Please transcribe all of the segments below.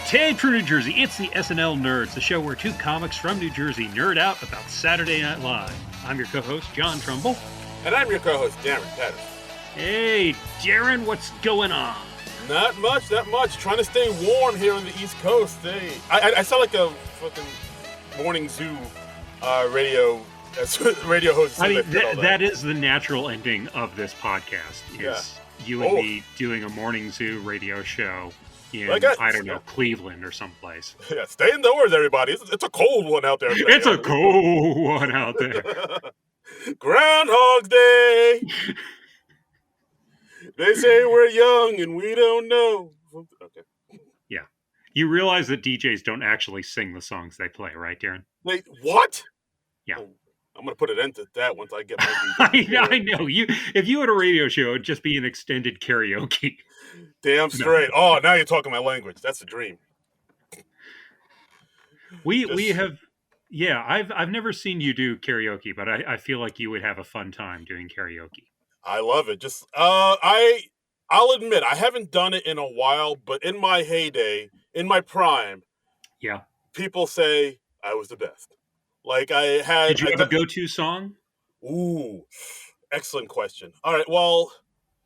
Today for New Jersey, it's the SNL Nerds, the show where two comics from New Jersey nerd out about Saturday Night Live. I'm your co-host, John Trumbull. And I'm your co-host, Darren Patterson. Hey, Darren, what's going on? Not much. Trying to stay warm here on the East Coast. Hey, I sound like a fucking morning zoo radio host. I mean, that is the natural ending of this podcast, is you and me doing a morning zoo radio show in, I don't know, Cleveland or someplace. Yeah, stay indoors, everybody. It's a cold one out there. It's a cold one out there. Groundhog's Day. They say we're young and we don't know. Okay. Yeah. You realize that DJs don't actually sing the songs they play, right, Darren? Wait, what? Yeah. Oh, I'm going to put it into that once I get my DJ. I know. If you had a radio show, it'd just be an extended karaoke. Damn straight. No. Oh, now you're talking my language. That's a dream. We have... Yeah, I've never seen you do karaoke, but I feel like you would have a fun time doing karaoke. I love it. Just I'll admit I haven't done it in a while, but in my heyday, in my prime, yeah, people say I was the best. Like I had. Did you have a go-to song? Ooh, excellent question. All right, well,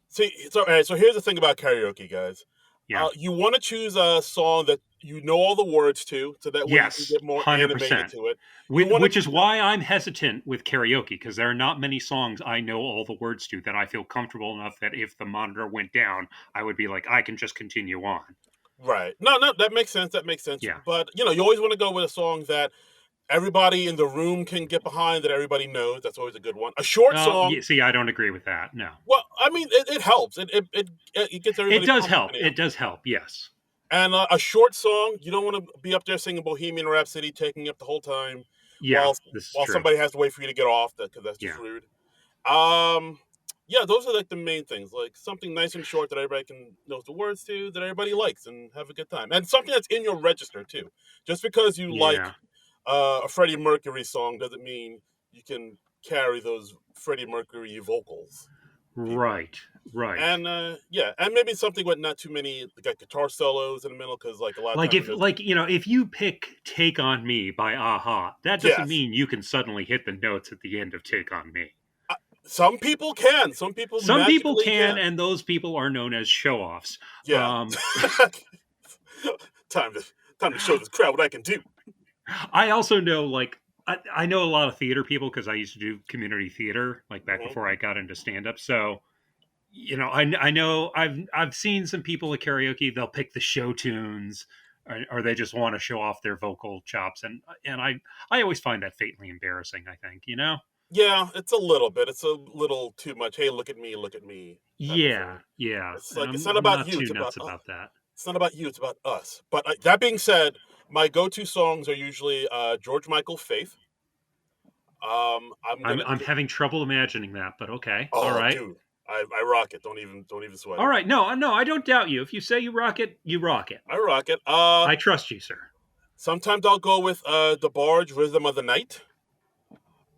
see, all right. So here's the thing about karaoke, guys. Yeah, you want to choose a song that you know all the words to, so that way you can get more 100%. animated to it. Which is why I'm hesitant with karaoke, because there are not many songs I know all the words to that I feel comfortable enough that if the monitor went down, I would be like, I can just continue on. Right. No, that makes sense. Yeah. But, you always want to go with a song that everybody in the room can get behind, that everybody knows. That's always a good one. A short song. See, I don't agree with that. No. Well, I mean, it helps. It gets everybody. It does help. It does help. Yes. And a short song, you don't want to be up there singing Bohemian Rhapsody, taking up the whole time. Yeah, while somebody has to wait for you to get off, because that's just rude. Yeah, those are like the main things. Like something nice and short that everybody knows the words to, that everybody likes and have a good time, and something that's in your register too. Just because you like a Freddie Mercury song doesn't mean you can carry those Freddie Mercury vocals. Right. And and maybe something with not too many guitar solos in the middle, because like a lot of if you pick "Take on Me" by Aha, that doesn't mean you can suddenly hit the notes at the end of "Take on Me." Some people can. Some people can, and those people are known as show-offs. Yeah. Time to show this crowd what I can do. I also know, I know a lot of theater people because I used to do community theater, back before I got into stand-up. So, I know I've seen some people at karaoke. They'll pick the show tunes, or they just want to show off their vocal chops, and I always find that fatally embarrassing. I think Yeah, it's a little bit. It's a little too much. Hey, look at me, look at me. Yeah. It's like it's not about you. It's about that. It's not about you. It's about us. But that being said, my go-to songs are usually George Michael, "Faith." I'm having trouble imagining that, but okay. Oh, all right. Dude, I rock it. Don't even sweat. All right. No, I don't doubt you. If you say you rock it, you rock it. I rock it. I trust you, sir. Sometimes I'll go with the Barge, "Rhythm of the Night."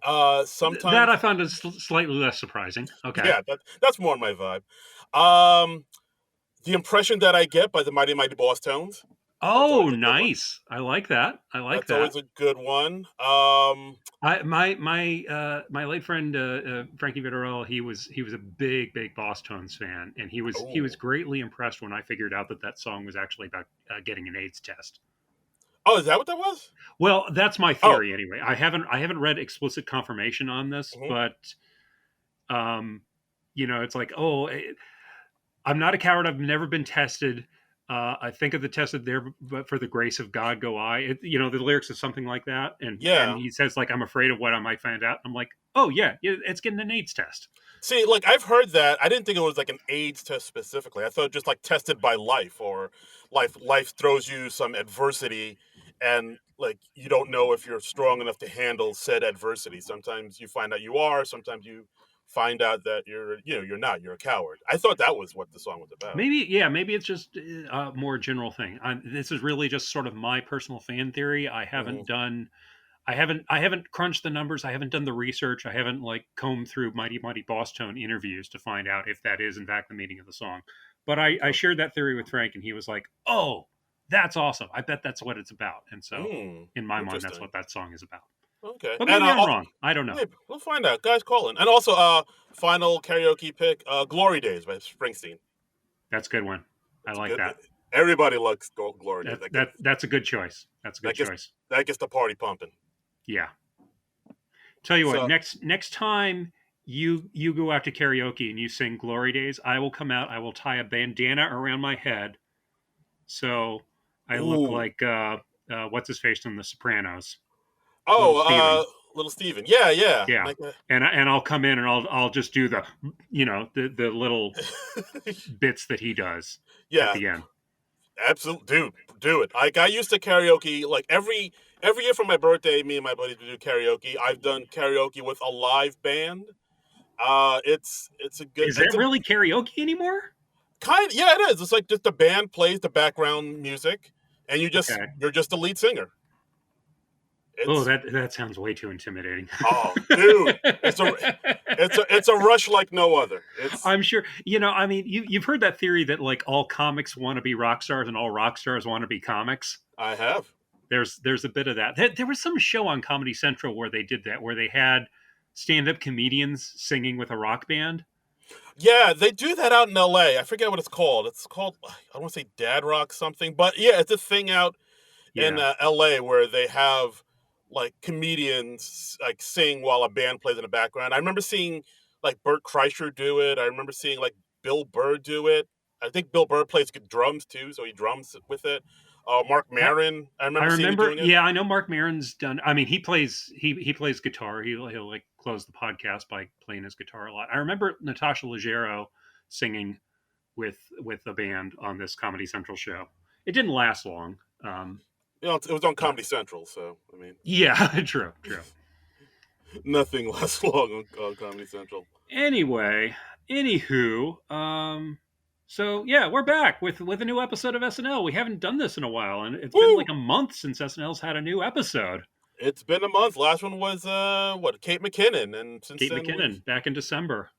Sometimes that I found is slightly less surprising. Okay. Yeah, that's more my vibe. The Impression That I Get by the Mighty Mighty Boss Tones. Oh, nice! I like that. That's always a good one. My late friend Frankie Vittorello, he was a big Boss Tones fan, and he was greatly impressed when I figured out that song was actually about getting an AIDS test. Oh, is that what that was? Well, that's my theory anyway. I haven't read explicit confirmation on this, but it's like, I'm not a coward. I've never been tested. I think of the tested there, but for the grace of God go I. The lyrics is something like that, and he says I'm afraid of what I might find out. I'm like, oh yeah, it's getting an AIDS test. See, I've heard that. I didn't think it was an AIDS test specifically. I thought just tested by life, or life throws you some adversity, and you don't know if you're strong enough to handle said adversity. Sometimes you find out you are. Sometimes you find out that you're not. You're a coward. I thought that was what the song was about. Maybe it's just a more general thing. This is really just sort of my personal fan theory. I haven't crunched the numbers. I haven't done the research. I haven't combed through Mighty Mighty Boss Tone interviews to find out if that is in fact the meaning of the song. But I shared that theory with Frank, and he was like, "Oh, That's awesome. I bet that's what it's about. And so, Hmm. in my mind, that's Interesting. what that song is about. Okay. But And maybe I'm wrong. I don't know. maybe we'll find out. Guys, call in. And also, final karaoke pick, "Glory Days" by Springsteen. That's a good one. I It's a like good. that. Everybody likes "Glory Days." That's a good choice. That's a good That gets choice. that gets the party pumping. Yeah. Tell you what, So, next time you go out to karaoke and you sing Glory Days, I will come out. I will tie a bandana around my head so I look ooh, like what's his face from The Sopranos, Little oh, Steven. Little Steven. Yeah, yeah. Yeah, Like, and I'll come in and I'll just do the the little bits that he does at yeah, the end. absolutely, dude, do it. Like, I used to karaoke like every year for my birthday. Me and my buddies would do karaoke. I've done karaoke with a live band. It's a good. Is It's that a really karaoke anymore? kind. Yeah, it is. It's like just the band plays the background music, and Okay. you're just the lead singer. Oh, It's that sounds way too intimidating. oh, dude, it's a rush like no other. It's I'm sure. I mean, you've heard that theory that like all comics want to be rock stars and all rock stars want to be comics. I have. There's a bit of that. There was some show on Comedy Central where they did that, where they had stand-up comedians singing with a rock band. Yeah, they do that out in LA. I forget what it's called. It's called I don't want to say Dad Rock something, but yeah, it's a thing out in Yeah, LA where they have like comedians like sing while a band plays in the background. I remember seeing like Bert Kreischer do it. I remember seeing like Bill Burr do it. I think Bill Burr plays good drums too, so he drums with it. Mark I, Maron, I I remember seeing him remember. doing it. Yeah, I know Mark Maron's done. I mean, he plays guitar. He'll like close the podcast by playing his guitar a lot. I remember Natasha Leggero singing with a band on this Comedy Central show. It didn't last long. You know, it was on But Comedy Central, so I mean, yeah, true, true. nothing lasts long on Comedy Central. Anyway, anywho, so yeah, we're back with a new episode of SNL. We haven't done this in a while, and it's been Woo! like a month since SNL's had a new episode. It's been a month. Last one was what, Kate McKinnon, and since Kate then we've McKinnon back in December.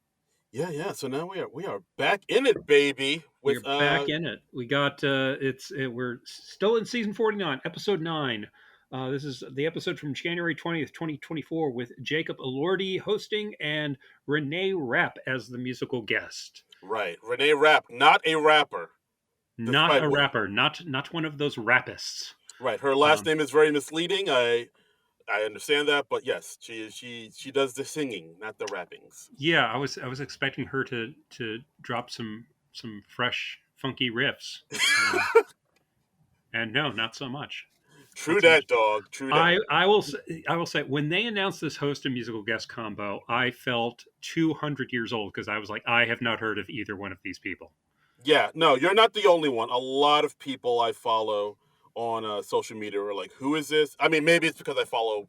yeah. So now we are back in it, baby. With We're back in it. We got we're still in season 49, episode 9. This is the episode from January 20th, 2024, with Jacob Elordi hosting and Reneé Rapp as the musical guest. right, Reneé Rapp, not a rapper, Not despite a what rapper, not one of those rappists. right. Her last Um, name is very misleading. I understand that, but yes, she does the singing, not the rappings. yeah, I was expecting her to drop some fresh, funky riffs, and no, not so much. True Not so much. that, dog. True that. I will say when they announced this host and musical guest combo, I felt 200 years old because I was like, I have not heard of either one of these people. Yeah, no, you're not the only one. A lot of people I follow on social media are like, "Who is this?" I mean, maybe it's because I follow,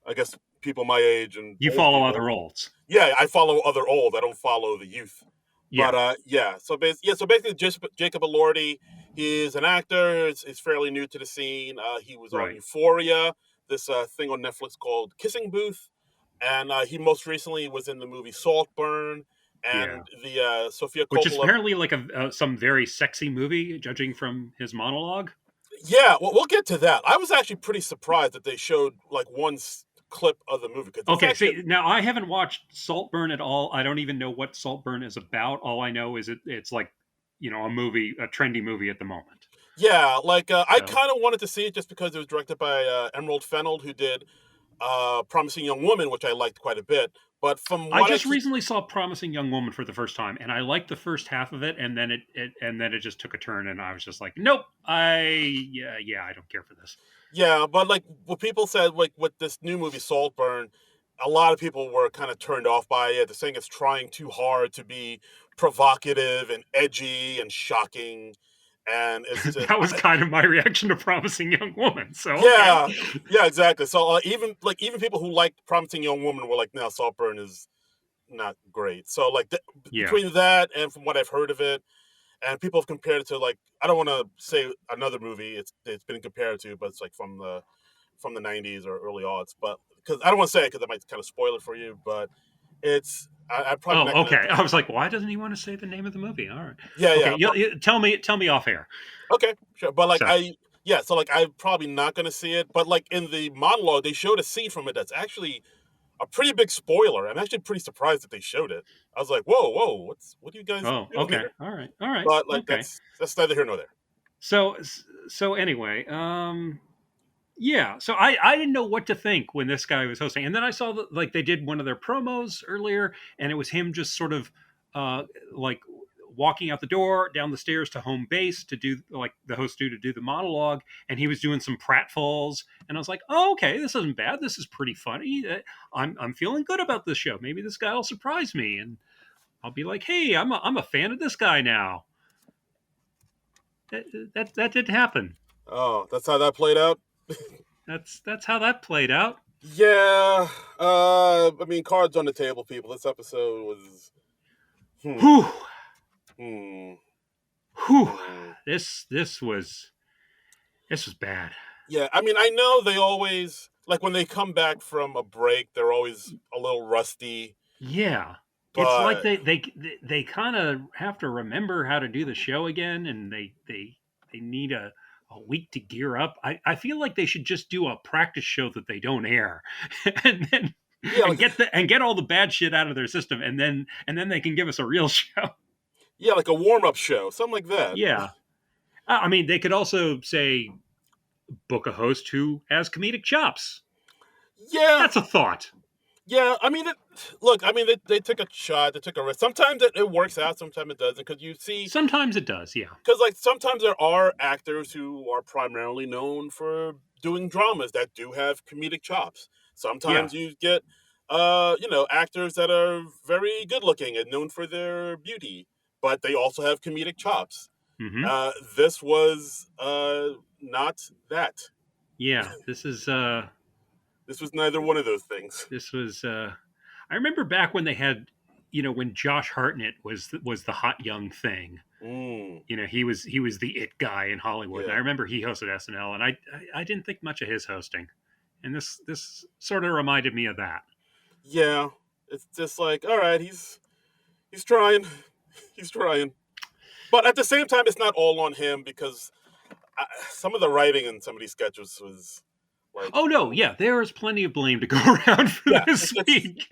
I guess, people my age and You old follow people. other olds, Yeah, I follow other old. I don't follow the youth. yeah, But yeah. So basically, just Jacob Elordi. He's an actor. He's fairly new to the scene. He was on right, Euphoria, this thing on Netflix called Kissing Booth, and he most recently was in the movie Saltburn yeah, and the Sofia which is Coppola. apparently like some very sexy movie, judging from his monologue. Yeah, well, we'll get to that. I was actually pretty surprised that they showed like one clip of the movie because it's Okay, actually see, now I haven't watched Saltburn at all. I don't even know what Saltburn is about. All I know is it's like, a movie, a trendy movie at the moment. yeah. Like I So kind of wanted to see it just because it was directed by Emerald Fennell, who did Promising Young Woman, which I liked quite a bit. But from I what just recently saw Promising Young Woman for the first time, and I liked the first half of it, and then it just took a turn, and I was just like, nope, I don't care for this. yeah, but like what people said, like with this new movie Saltburn, a lot of people were kind of turned off by it. They're saying it's trying too hard to be provocative and edgy and shocking, and it's just That was kind of my reaction to Promising Young Woman. So okay, yeah, yeah, exactly. So even people who liked Promising Young Woman were like, no, Saltburn is not great. So like yeah, between that and from what I've heard of it, and people have compared it to like I don't want to say another movie it's been compared to, but it's like from the '90s or early aughts. But because I don't want to say it because I might kind of spoil it for you, but it's I'm probably not Oh, gonna. okay. I was like, why doesn't he want to say the name of the movie? All right. Yeah, Okay. yeah. Tell me off air. Okay, sure. But like So, yeah, so like I'm probably not gonna see it. But like in the monologue, they showed a scene from it that's actually a pretty big spoiler. I'm actually pretty surprised that they showed it. I was like, whoa, what are you guys oh, doing okay. here? All right. All right. But like Okay. that's neither here nor there. So, so anyway, yeah. So I didn't know what to think when this guy was hosting, and then I saw that like they did one of their promos earlier, and it was him just sort of uh like walking out the door down the stairs to home base to do like the host to do the monologue, and he was doing some pratfalls, and I was like, oh, okay, this isn't bad. This is pretty funny. I'm feeling good about this show. Maybe this guy will surprise me, and I'll be like, hey, I'm a fan of this guy now. That didn't happen. Oh, that's how that played out. That's how that played out. Yeah. I mean, cards on the table, people. This episode was. Whew, Hmm. whew. Hmm. This was bad. Yeah, I mean, I know they always like when they come back from a break, they're always a little rusty, Yeah, it's like but they kind of have to remember how to do the show again, and they need a week to gear up. I feel like they should just do a practice show that they don't air, and then yeah, like and get all the bad shit out of their system, and then they can give us a real show. yeah, like a warm up show, something like that. Yeah, I mean they could also say book a host who has comedic chops. Yeah, That's a thought. yeah. I mean, look, I mean, they took a shot, they took a risk. Sometimes it works out, sometimes it doesn't, because you see, Sometimes it does, yeah. because like sometimes there are actors who are primarily known for doing dramas that do have comedic chops. Yeah. Sometimes you get, actors that are very good looking and known for their beauty, but they also have comedic chops. Hmm. This was not that. Yeah. This was neither one of those things. This was I remember back when they had, when Josh Hartnett was the hot young thing. Mm, He was the it guy in Hollywood. And I yeah, remember he hosted SNL, and I didn't think much of his hosting. And this sort of reminded me of that. yeah. It's just like, all right, he's trying, he's trying, but at the same time, it's not all on him because some of the writing in some of these sketches was like, Oh no, yeah, there is plenty of blame to go around for yeah, this week.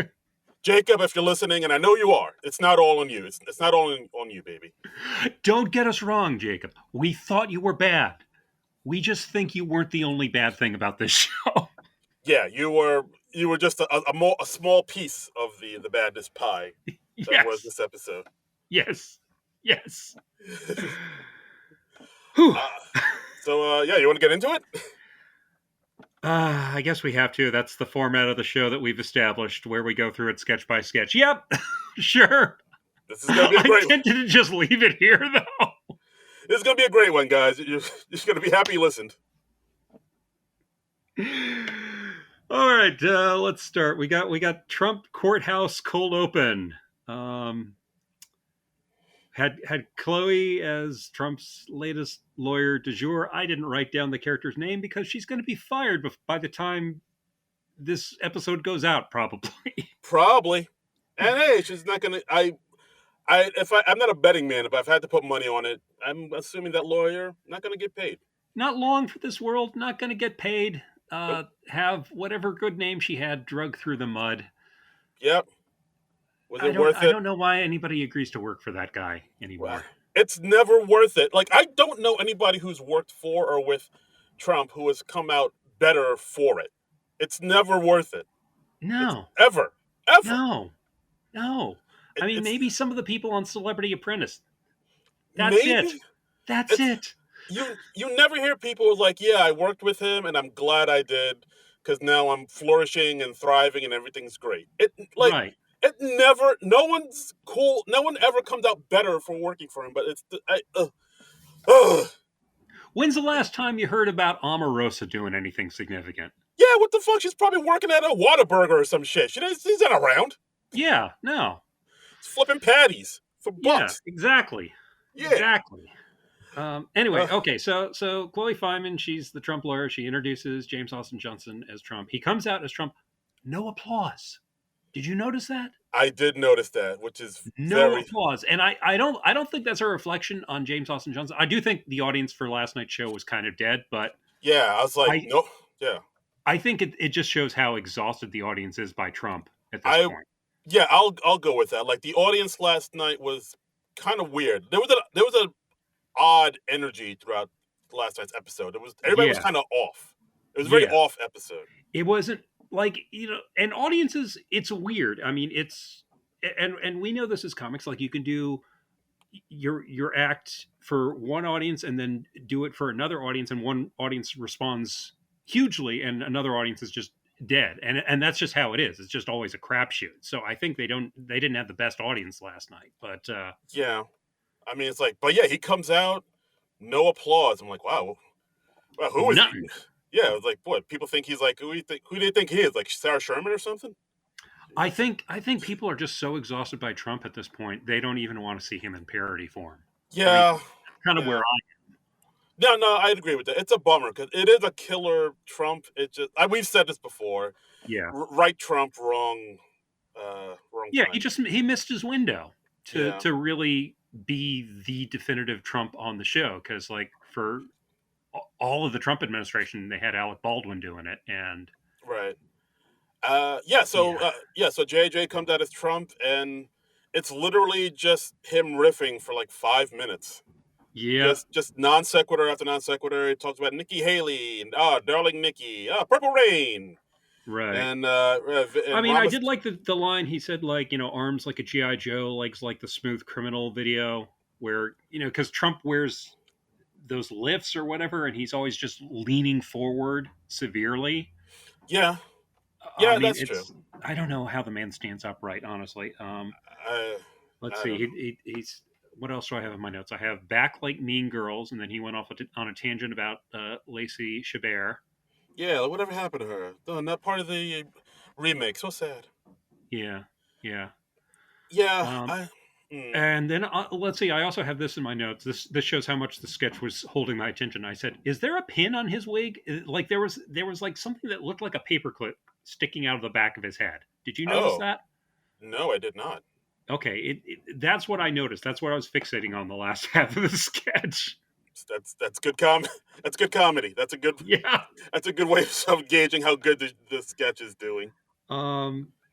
Jacob, if you're listening, and I know you are, it's not all on you. It's not all on you, baby. Don't get us wrong, Jacob. We thought you were bad. We just think you weren't the only bad thing about this show. Yeah, you were just a small piece of the badness pie that was Yes. this episode. Yes. Yes. Whew. Yeah, you want to get into it? I guess we have to. That's the format of the show that we've established, where we go through it sketch by sketch. Yep, sure. This is gonna be a I great one. tended to just leave it here, though. This is gonna be a great one, guys. You're just gonna be happy you listened. All right, let's start. We got Trump courthouse cold open. Um, had Chloe as Trump's latest lawyer du jour. I didn't write down the character's name because she's going to be fired by the time this episode goes out, probably. Probably. And hey, she's not gonna. I'm not a betting man, but if I had to put money on it, I'm assuming that lawyer not gonna get paid. Not long for this world. Not going to get paid. Nope. Have whatever good name she had drug through the mud. Yep. Was I it don't. worth I it? don't know why anybody agrees to work for that guy Well, anymore. it's never worth it. Like I don't know anybody who's worked for or with Trump who has come out better for it. It's never worth it. It's No. ever. No. No. I mean, It's maybe some of the people on Celebrity Apprentice. That's it. maybe That's it's it. you never hear people like, yeah, I worked with him and I'm glad I did because now I'm flourishing and thriving and everything's great. Right. It never. No one's cool. No one ever comes out better for working for him. But ugh. When's the last time you heard about Omarosa doing anything significant? Yeah, what the fuck? She's probably working at a Whataburger or some shit. She's not around. Yeah. No. She's flipping patties for Yeah. bucks. Exactly. Yeah. Exactly. Anyway, Ugh. okay, so Chloe Fineman, she's the Trump lawyer. She introduces James Austin Johnson as Trump. He comes out as Trump. No applause. Did you notice that? I did notice that, which is No very applause, and I don't think that's a reflection on James Austin Johnson. I do think the audience for last night's show was kind of dead, but yeah. I was like, I no, yeah. I think it just shows how exhausted the audience is by Trump at this I point. yeah, I'll go with that. Like the audience last night was kind of weird. There was a odd energy throughout last night's episode. It was everybody was Yeah, kind of off. It was a very yeah. off episode. It wasn't like, and audiences, it's weird. I mean, and we know this as comics. Like, you can do your act for one audience and then do it for another audience, and one audience responds hugely and another audience is just dead, and that's just how it is. It's just always a crapshoot. So I think they didn't have the best audience last night, but Yeah, I mean it's like, but yeah, he comes out, no applause. I'm like, wow, well, who is he? nothing. Yeah, it's like, boy, people think he's like, who do you think he is? Like Sarah Sherman or something? I think people are just so exhausted by Trump at this point, they don't even want to see him in parody form. I mean, Yeah, kind of where yeah. No, no, I'd agree with that. It's a bummer because it is a killer Trump. It just we've said this before. yeah. Right Trump, wrong Yeah, time. he missed his window to Yeah, really be the definitive Trump on the show, because like for all of the Trump administration, they had Alec Baldwin doing it, and right. Yeah, so yeah, so JJ comes out as Trump, and it's literally just him riffing for like 5 minutes. yeah, Just non sequitur after non sequitur. He talks about Nikki Haley and darling Nikki, Purple Rain, right. and I mean, I Ramos. did like the line he said, like, arms like a GI Joe, legs like the smooth criminal video, where because Trump wears those lifts or whatever, and he's always just leaning forward severely. Yeah, I yeah, mean, that's true. it's I don't know how the man stands upright, honestly. I Let's I see. don't know. He's what else do I have in my notes? I have back like Mean Girls, and then he went off on a tangent about Lacey Chabert. Yeah, whatever happened to her? Oh, not part of the remake. So sad. Yeah, yeah. Yeah, Um, mm, and then let's see. I also have this in my notes. This shows how much the sketch was holding my attention. I said, "Is there a pin on his wig? Like there was like something that looked like a paperclip sticking out of the back of his head. Did you notice oh that?" no, I did not. Okay, that's what I noticed. That's what I was fixating on the last half of the sketch. That's good that's good comedy. Yeah. That's a good way of gauging how good the sketch is doing.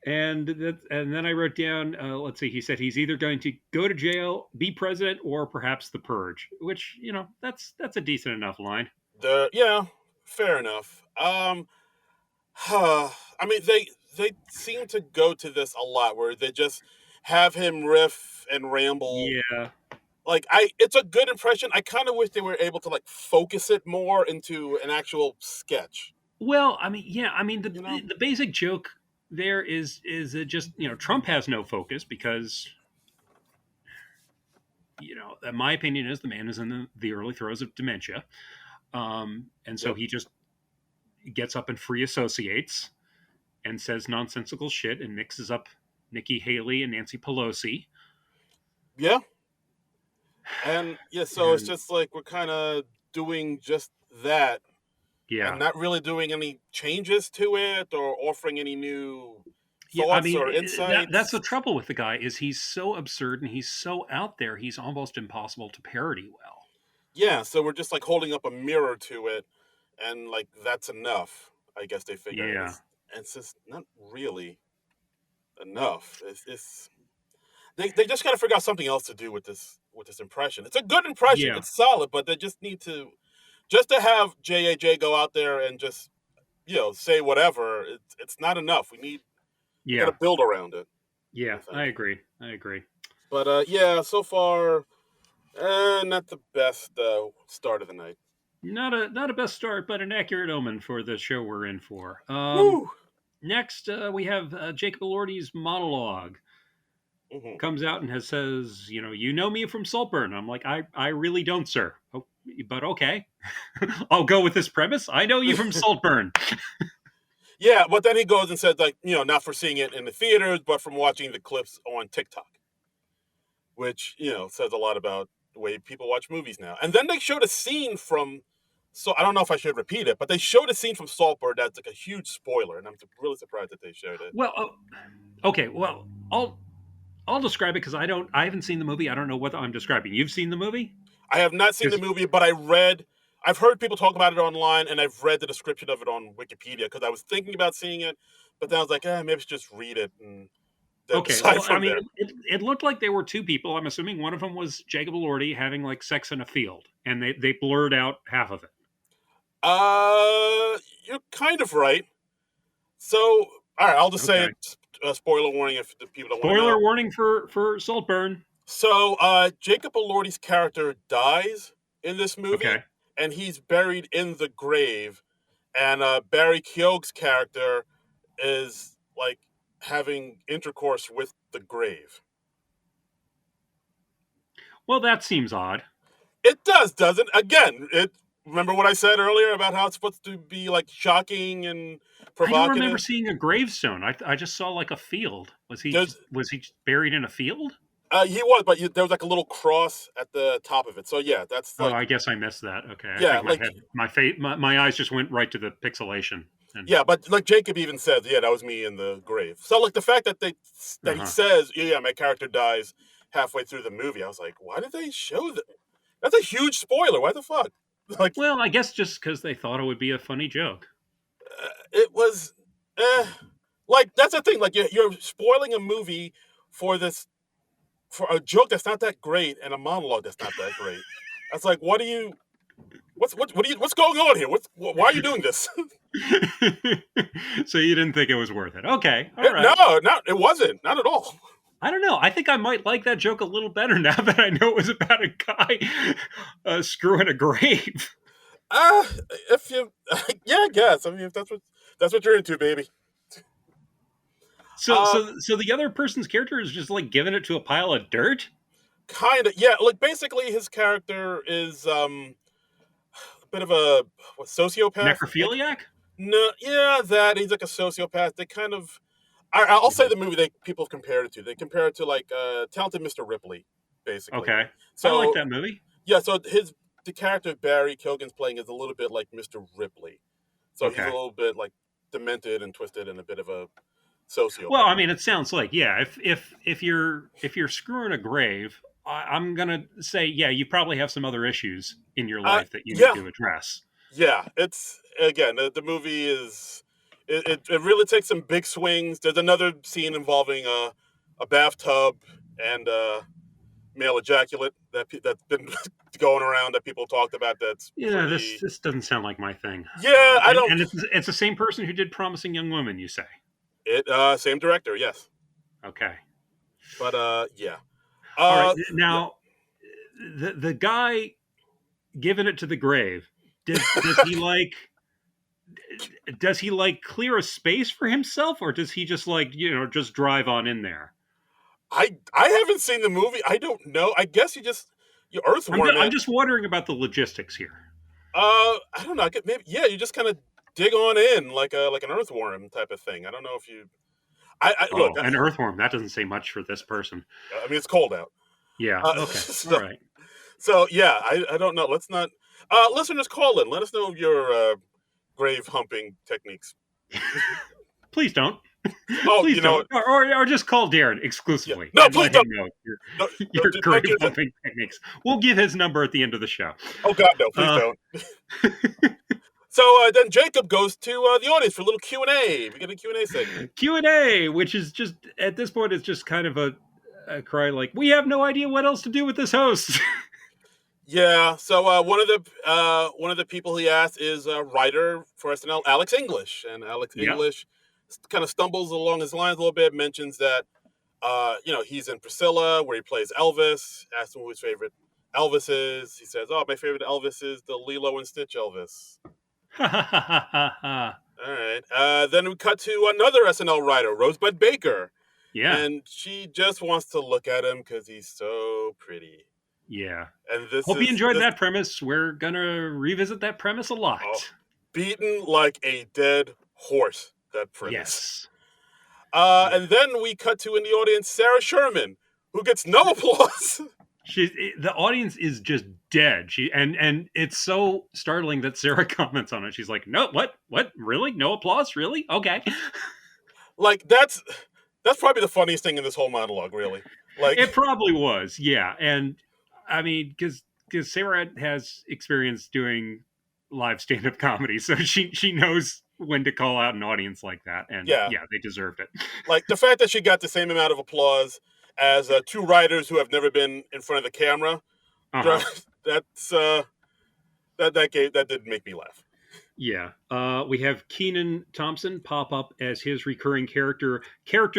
And then I wrote down. Let's see. He said he's either going to go to jail, be president, or perhaps the purge. Which that's a decent enough line. Yeah, fair enough. I mean they seem to go to this a lot where they just have him riff and ramble. Yeah. Like it's a good impression. I kind of wish they were able to like focus it more into an actual sketch. Well, I mean, yeah. I mean, You know? the basic joke there is it just Trump has no focus because my opinion is the man is in the early throes of dementia, and so Yep. he just gets up and free associates and says nonsensical shit and mixes up Nikki Haley and Nancy Pelosi. Yeah. And yeah, so it's And just like we're kind of doing just that and yeah, not really doing any changes to it or offering any new yeah. I thoughts mean, or that's insights. the trouble with the guy is he's so absurd and he's so out there. He's almost impossible to parody well. Yeah, so we're just like holding up a mirror to it and like that's enough. I guess they figure Yeah, it's just not really enough. It's they just got to figure out something else to do with this impression. It's a good impression. yeah, It's solid, but they just need to just to have JAJ go out there and just say whatever. It's not enough. We got yeah, to build around it. I yeah. I think. agree. I agree. But yeah, so far, not the best start of the night. Not a best start, but an accurate omen for the show we're in for. Woo. Next, we have Jacob Elordi's monologue. Hmm. Comes out and says, you know me from Saltburn. I'm like, I really don't, sir. Oh, but okay, I'll go with this premise. I know you from Saltburn. Yeah, but then he goes and says like not for seeing it in the theaters, but from watching the clips on TikTok, which says a lot about the way people watch movies now. And then they showed a scene from. So I don't know if I should repeat it, but they showed a scene from Saltburn that's like a huge spoiler, and I'm really surprised that they showed it. Well, Okay, well, I'll describe it because I haven't seen the movie. I don't know what I'm describing. You've seen the movie? I have not seen the 'Cause- movie, but I've heard people talk about it online, and I've read the description of it on Wikipedia because I was thinking about seeing it, but then I was like, maybe I should just read it and then okay, decide well, I from mean, there. it looked like there were two people. I'm assuming one of them was Jacob Elordi having like sex in a field, and they blurred out half of it. You're kind of right. So, all right, I'll just say Okay. it. Spoiler warning if the people don't want to Spoiler know. warning for Saltburn. So, Jacob Elordi's character dies in this movie, Okay. and he's buried in the grave. And Barry Keogh's character is like having intercourse with the grave. Well, that seems odd. It does, doesn't? Again, it. Remember what I said earlier about how it's supposed to be like shocking and I don't remember provocative? seeing a gravestone. I just saw like a field. There's Was he buried in a field? he was, but there was like a little cross at the top of it. So yeah, that's Oh, like I guess I missed that. Okay, I yeah, think like my eyes just went right to the pixelation. And yeah, but like Jacob even says, yeah, that was me in the grave. So like the fact that that he uh-huh. says, yeah, my character dies halfway through the movie, I was like, why did they show that? That's a huge spoiler. Why the fuck? Like Well, I guess just because they thought it would be a funny joke. it was, eh. Like that's the thing. Like you're spoiling a movie for this for a joke that's not that great and a monologue that's not that great. That's like, what do you? What's going on here? Why are you doing this? So you didn't think it was worth it? Okay, all No, right. not it wasn't. Not at all. I don't know. I think I might like that joke a little better now that I know it was about a guy screwing a grave. Uh if you, yeah, I guess. I mean, if that's what you're into, baby. So, Uh, so the other person's character is just like giving it to a pile of dirt. Kind of, yeah. Like basically, his character is a bit of a sociopath. Necrophiliac. No, yeah, that he's like a sociopath. They kind of, I'll say Mhm. the movie people have compared it to. They compare it to like Talented Mr. Ripley, basically. Okay, I like So that movie. yeah, so the character Barry Keoghan's playing is a little bit like Mr. Ripley. So he's a Okay. little bit like demented and twisted and a bit of a Well, I sociopath. mean, it sounds like yeah. If you're screwing a grave, I'm gonna say yeah. You probably have some other issues in your life that you need Yeah, to address. yeah. It's again the movie is it really takes some big swings. There's another scene involving a bathtub and male ejaculate that's been going around that people talked about. That's Yeah, pretty. this doesn't sound like my thing. Yeah, I don't. And it's the same person who did Promising Young Women. You say It same director, yes, okay. but yeah, All right. yeah. Now the guy giving it to the grave. Does he like? Does he like clear a space for himself, or does he just like just drive on in there? I haven't seen the movie. I don't know. I guess you earthworm I'm it. just wondering about the logistics here. I don't know. Maybe yeah. You just kind of dig on in like an earthworm type of thing. I don't know if you. I look. Oh, an earthworm. That doesn't say much for this person. I mean, it's cold out. Yeah. Okay. All So right. yeah. I don't know. Let's not. Listeners, call in. Let us know your grave humping techniques. Please don't. Oh, Please you know don't. what? Or just call Darren Yeah. exclusively No, and please let him don't. know No, your don't grave do that. humping techniques. We'll give his number at the end of the show. Oh God, no! Please Uh, don't. So then Jacob goes to the audience for a little Q&A. We get a Q&A segment. Q&A, which is just at this point it's just kind of a cry like we have no idea what else to do with this host. Yeah. So one of the people he asked is writer for SNL, Alex English, and Alex Yep. English kind of stumbles along his lines a little bit. Mentions that he's in Priscilla where he plays Elvis. Asks him who his favorite Elvis is. He says, "Oh, my favorite Elvis is the Lilo and Stitch Elvis." All right. Then we cut to another SNL writer, Rosebud Baker, Yeah. and she just wants to look at him because he's so pretty. Yeah. And this Hope you is enjoyed this that premise. We're gonna revisit that premise a oh, lot. beaten like a dead horse. That premise. Yes. And then we cut to in the audience Sarah Sherman, who gets no applause. The audience is just dead. And it's so startling that Sarah comments on it. She's like, "No, what? Really? No applause? Really? Okay." Like That's probably the funniest thing in this whole monologue, really. Like, It probably was, yeah. And I mean, because Sarah has experience doing live stand up comedy, so she knows when to call out an audience like that, and yeah, yeah, they deserved it. like the fact that she got the same amount of applause as two writers who have never been in front of the camera. Uh huh. That's that did make me laugh. Yeah. We have Keenan Thompson pop up as his recurring character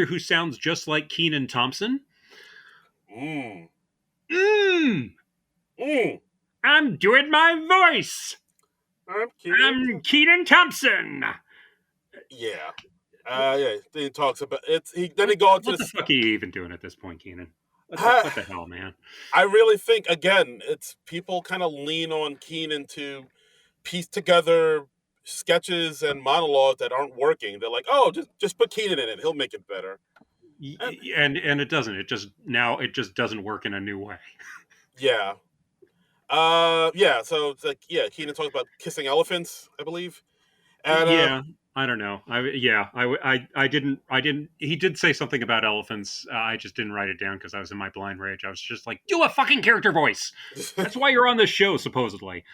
who sounds just like Keenan Thompson. Mm. Mmm. Mm. I'm doing my voice. I'm kidding. I'm Keenan Thompson. Yeah. Yeah. Then he talks about it. Then he goes into What the this. fuck are you even doing at this point, Keenan? What the hell, man? I really think again, it's people kind of lean on Keenan to piece together sketches and monologues that aren't working. They're like, oh, just put Keenan in it; he'll make it better. And And it doesn't. It just doesn't work in a new way. yeah, yeah. So it's like, yeah, Keenan talks about kissing elephants, I believe, and Yeah, I don't know. I didn't. He did say something about elephants. I just didn't write it down because I was in my blind rage. I was just like, do a fucking character voice. That's why you're on this show, supposedly.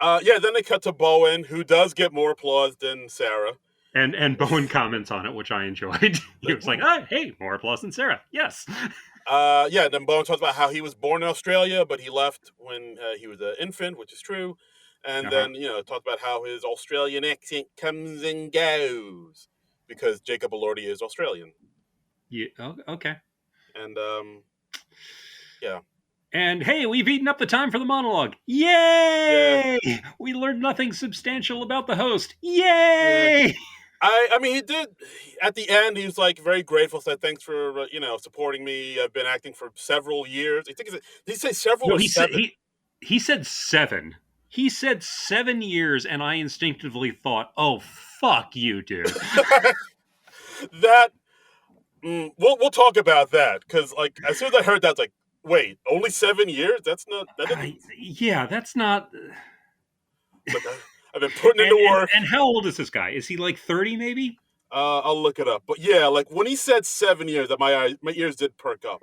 yeah. Then they cut to Bowen, who does get more applause than Sarah. And Bowen comments on it, which I enjoyed. He was like, "Oh, hey, more applause than Sarah." Yes. Yeah, then Bowen talks about how he was born in Australia, but he left when he was an infant, which is true. And Uh-huh. then, talked about how his Australian accent comes and goes because Jacob Elordi is Australian. Yeah. Okay. And, yeah. And hey, we've eaten up the time for the monologue. Yeah. Yay! We learned nothing substantial about the host. Yeah. Yay! I mean, he did, at the end, he was like very grateful, said, thanks for, supporting me. I've been acting for several years. I think did he say several No, or seven? he said 7. He said 7 years, and I instinctively thought, "Oh, fuck you, dude." That we'll talk about that because like as soon as I heard that, it's like, wait, only 7 years? That doesn't. Yeah, that's not. Like I've been putting into work. And how old is this guy? Is he like 30, maybe? I'll look it up. But yeah, like when he said 7 years, that my ears did perk up.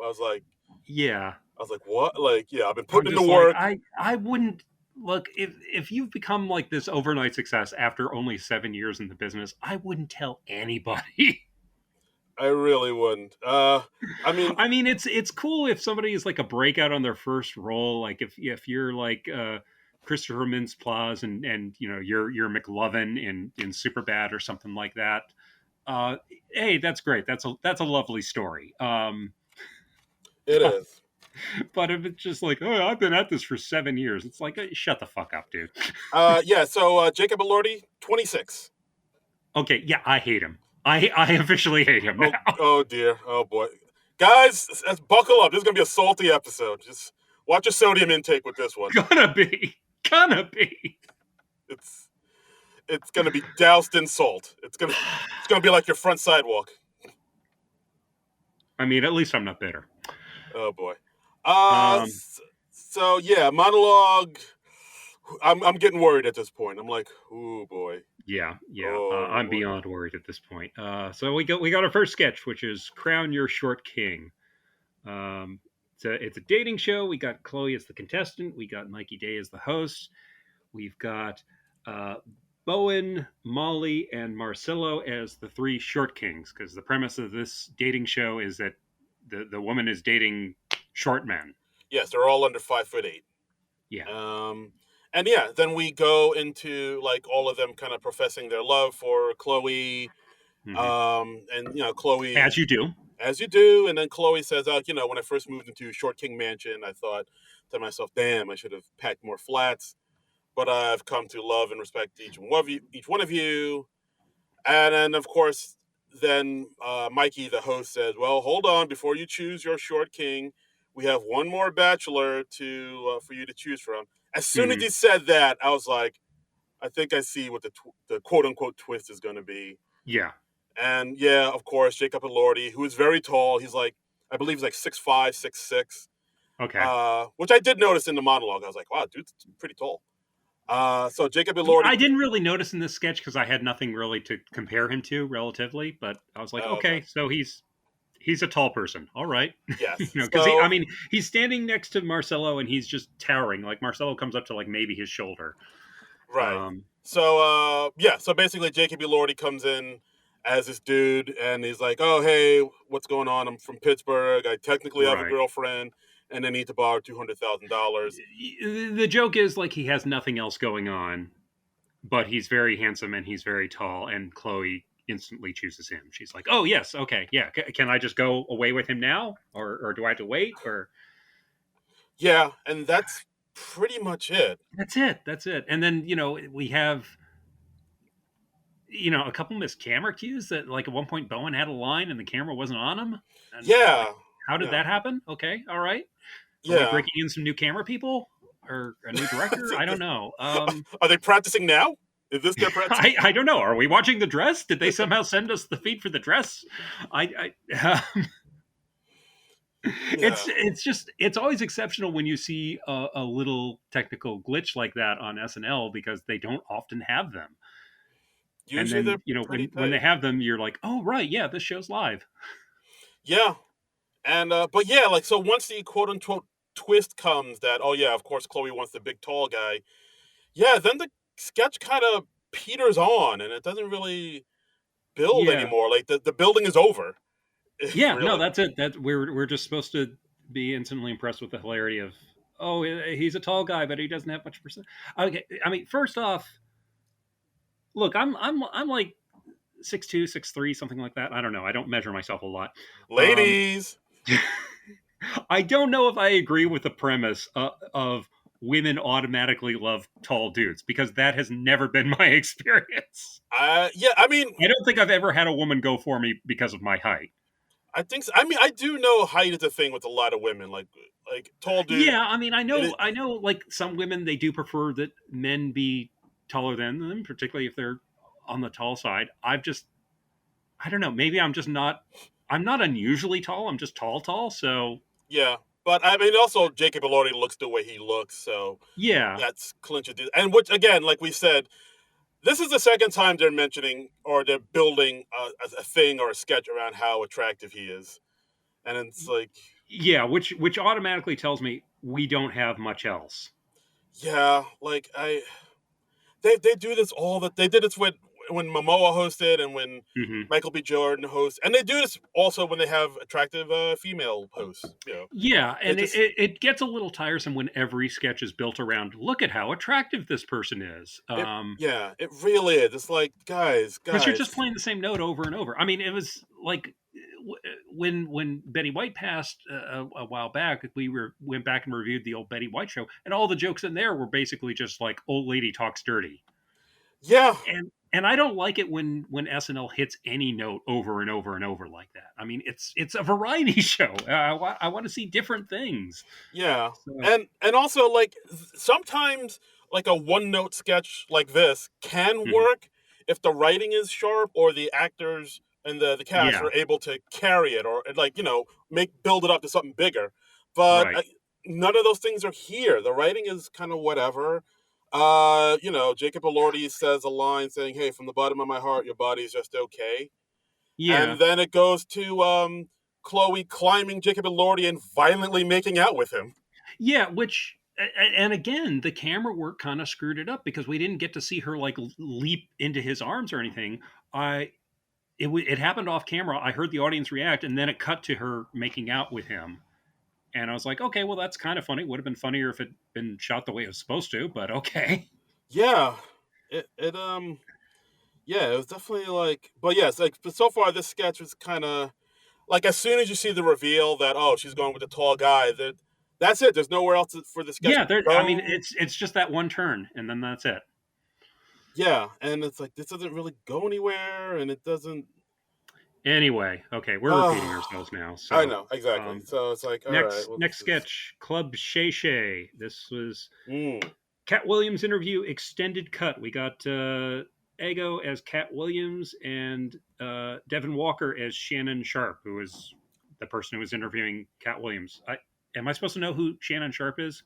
Yeah. I was like, what? Like, yeah, I've been I'm putting into just like, work. I wouldn't look if you've become like this overnight success after only 7 years in the business. I wouldn't tell anybody. I really wouldn't. I mean, I mean, it's cool if somebody is like a breakout on their first role, like if you're like Christopher Mintz-Plasse and you're McLovin in Superbad or something like that. Hey, that's great. That's a lovely story. it But, is. but if it's just like, oh, I've been at this for 7 years, it's like, shut the fuck up, dude. Yeah. So Jacob Elordi, 26. Okay, yeah, I hate him. I officially hate him now. Oh dear. Oh boy, guys, buckle up. This is gonna be a salty episode. Just watch your sodium intake with this one. Gonna be. It's it's gonna be doused in salt. It's gonna be like your front sidewalk. I mean, at least I'm not bitter. Oh boy. Um, So yeah, monologue. I'm getting worried at this point. I'm like, oh boy. yeah. Oh I'm boy. beyond worried at this point. So we got our first sketch, which is Crown Your Short King. It's a dating show. We got Chloe as the contestant. We got Mikey Day as the host. We've got uh, Bowen, Molly, and Marcelo as the three short kings. Because the premise of this dating show is that the woman is dating short men. Yes, they're all under 5'8". Yeah. And yeah, then we go into like all of them kind of professing their love for Chloe. And Chloe, As you do. as you do, and then Chloe says, when I first moved into Short King Mansion, I thought to myself, damn, I should have packed more flats. But I've come to love and respect each one of you. And then, of course, then Mikey, the host, says, well, hold on. Before you choose your short king, we have one more bachelor for you to choose from. As soon as he said that, I was like, I think I see what the quote-unquote twist is going to be. Yeah. And yeah, of course, Jacob Elordi, who is very tall. He's like, I believe he's like 6'5", 6'6". Okay. Which I did notice in the monologue. I was like, wow, dude's pretty tall. So Jacob Elordi. I didn't really notice in this sketch because I had nothing really to compare him to relatively, but I was like, okay, so he's He's a tall person. All right. Yes. Because I So mean, he's standing next to Marcelo and he's just towering. Like Marcelo comes up to like maybe his shoulder. right. Um, So yeah. So basically, Jacob Elordi comes in as this dude, and he's like, "Oh, hey, what's going on? I'm from Pittsburgh. I technically have a right. girlfriend, and I need to borrow $200,000." The joke is like he has nothing else going on, but he's very handsome and he's very tall, and Chloe instantly chooses him. She's like, "Oh yes, okay, yeah. Can I just go away with him now, or do I have to wait?" Or Yeah, and that's pretty much it. that's it. That's it. And then we have a couple missed camera cues that like at one point Bowen had a line and the camera wasn't on him, and like Yeah, how did yeah, that happen? Okay, all right. Are we yeah. breaking in some new camera people or a new director? I don't know. Are they practicing now? Is this their practice? I don't know. Are we watching the dress? Did they somehow send us the feed for the dress? I Yeah. it's always exceptional when you see a little technical glitch like that on SNL because they don't often have them. And Usually they're then pretty when they tight. have them, you're like, oh right, yeah, this show's live. Yeah, and but yeah, like so once the quote unquote twist comes that oh yeah, of course Chloe wants the big tall guy. Yeah, then the sketch kind of peters on, and it doesn't really build Yeah, anymore. Like the building is over. yeah, no, Really. that's it. That we're just supposed to be instantly impressed with the hilarity of oh he's a tall guy, but he doesn't have much percent. Okay, I mean, first off, look, I'm like 6'2", 6'3", something like that. I don't know. I don't measure myself a lot. Um, Ladies. I don't know if I agree with the premise of women automatically love tall dudes because that has never been my experience. Yeah, I mean, I don't think I've ever had a woman go for me because of my height. I think so. I mean, I do know height is a thing with a lot of women. Like tall dude. Yeah, I mean, It is, I know, like some women, they do prefer that men be taller than them, particularly if they're on the tall side. I don't know. Maybe I'm not unusually tall. I'm just tall, tall. So yeah, but I mean, also Jacob Elordi looks the way he looks, so yeah, that's clinches it. And which again, like we said, this is the second time they're mentioning or they're building a thing or a sketch around how attractive he is, and it's like, yeah, which automatically tells me we don't have much else. yeah, like they do this all that they did this when Momoa hosted and when Hmm. Michael B. Jordan hosts, and they do this also when they have attractive female hosts. You know, Yeah, they and just it gets a little tiresome when every sketch is built around look at how attractive this person is. it yeah, it really is. It's like Because you're guys, just playing the same note over and over. I mean, it was like when Betty White passed a while back, went back and reviewed the old Betty White show, and all the jokes in there were basically just like old lady talks dirty, yeah, and I don't like it when SNL hits any note over and over and over like that. I mean, it's a variety show. I want to see different things. yeah, So and also like sometimes like a one note sketch like this can mhm. work if the writing is sharp or the actors and the cast Yeah, are able to carry it or like make build it up to something bigger. But right. none of those things are here. The writing is kind of whatever. Jacob Elordi says a line saying, "Hey, from the bottom of my heart, your body's just okay." And Yeah, then it goes to Chloe climbing Jacob Elordi and violently making out with him. yeah. And again, the camera work kind of screwed it up because we didn't get to see her like leap into his arms or anything. I it happened off camera. I heard the audience react, and then it cut to her making out with him, and I was like, okay, well that's kind of funny. Would have been funnier if it'd been shot the way it was supposed to, but okay. Yeah, it yeah, it was definitely like, but yes, like but so far this sketch was kind of like as soon as you see the reveal that oh she's going with the tall guy, that's it. There's nowhere else for the sketch Yeah, to there. I mean, go. it's just that one turn, and then that's it. Yeah, and it's like this doesn't really go anywhere, and it doesn't. Anyway, okay, we're repeating Oh, ourselves now. I So, know exactly. um, So it's like, all right, next well, next this is. sketch, Club Shay Shay. This was Mm. Cat Williams interview extended cut. We got Ego as Cat Williams and Devin Walker as Shannon Sharp, who is the person who was interviewing Cat Williams. Am I supposed to know who Shannon Sharp is?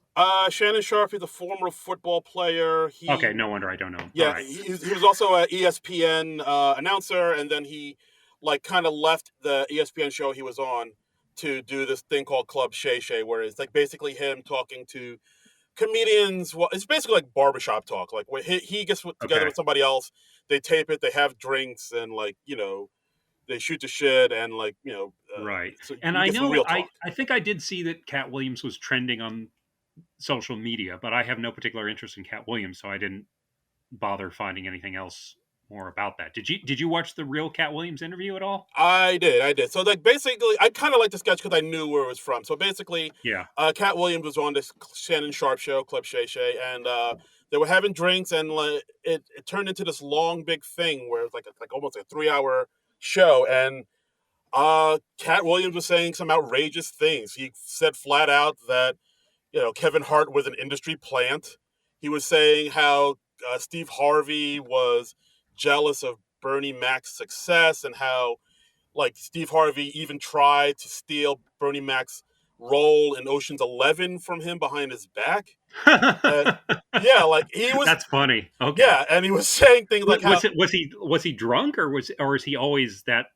Shannon Sharp is a former football player. Okay, no wonder I don't know. All Yeah, right. he was also an ESPN announcer, and then he like kind of left the ESPN show he was on to do this thing called Club Shay Shay, where it's like basically him talking to comedians. Well, it's basically like barbershop talk. Like when he gets together Okay. with somebody else, they tape it, they have drinks, and like they shoot the shit, and like Right. so And you I get some know real I talk. I think I did see that Cat Williams was trending on social media, but I have no particular interest in Cat Williams, so I didn't bother finding anything else more about that. Did you watch the real Cat Williams interview at all? I did. So like basically, I kind of like the sketch because I knew where it was from. So basically, Yeah. Cat Williams was on this Shannon Sharp show, Club Shay Shay, and they were having drinks, and like, it turned into this long big thing where it was like almost a 3 hour show, and Cat Williams was saying some outrageous things. He said flat out that Kevin Hart was an industry plant. He was saying how Steve Harvey was jealous of Bernie Mac's success, and how like Steve Harvey even tried to steal Bernie Mac's role in Ocean's 11 from him behind his back. Uh, yeah, like he was. That's funny. Okay. Yeah, and he was saying things like how Was he drunk, or is he always that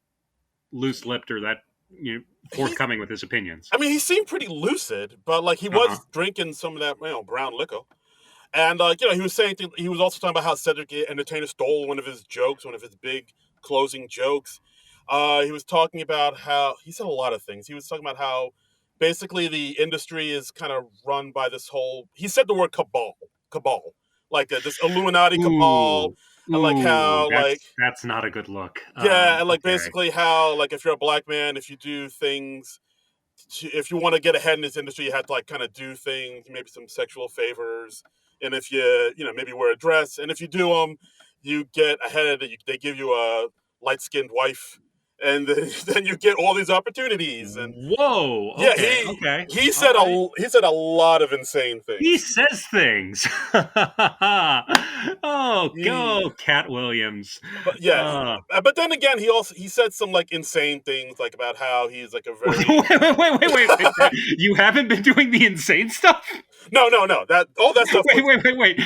loose lipped, or that he. forthcoming with his opinions? I mean, he seemed pretty lucid, but like he Uh huh. was drinking some of that brown liquor. And he was saying he was also talking about how Cedric the Entertainer stole one of his jokes, one of his big closing jokes. He was talking about how he said a lot of things. He was talking about how basically the industry is kind of run by this whole. He said the word cabal, like this Illuminati cabal, Ooh, and like ooh, how like that's not a good look. yeah, and like Okay. basically how like if you're a black man, if you do things if you want to get ahead in this industry, you have to like kind of do things, maybe some sexual favors, and if maybe wear a dress, and if you do them, you get ahead. They give you a light skinned wife, and then you get all these opportunities. And Whoa. yeah, Okay. Okay. he All said right. he said a lot of insane He things. says things. Oh, He go, Cat Williams. but yeah, Uh, but then again, he said some like insane things like about how he's like a wait, very wait. You haven't been doing the insane stuff? no that all that stuff was Wait.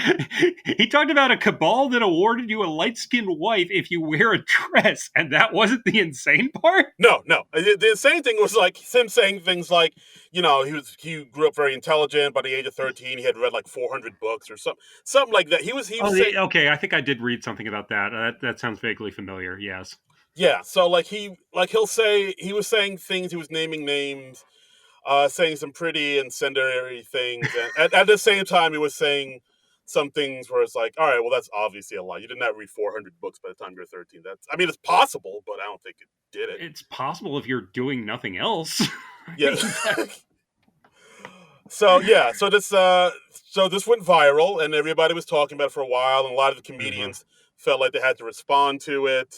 He talked about a cabal that awarded you a light skinned wife if you wear a dress, and that wasn't the insane part? no. The insane thing was like him saying things like, he grew up very intelligent. By the age of 13, he had read like 400 books or something like that. He was Oh, saying, okay. I think I did read something about that. That sounds vaguely familiar. Yes. yeah. So like he'll say he was saying things. He was naming names, saying some pretty incendiary things, and at the same time, he was saying some things where it's like, all right, well, that's obviously a lie. You did not read 400 books by the time you're 13. I mean, it's possible, but I don't think it did it. It's possible if you're doing nothing else. I Yeah. mean, So yeah, so this went viral, and everybody was talking about it for a while, and a lot of the uh-huh. comedians felt like they had to respond to it.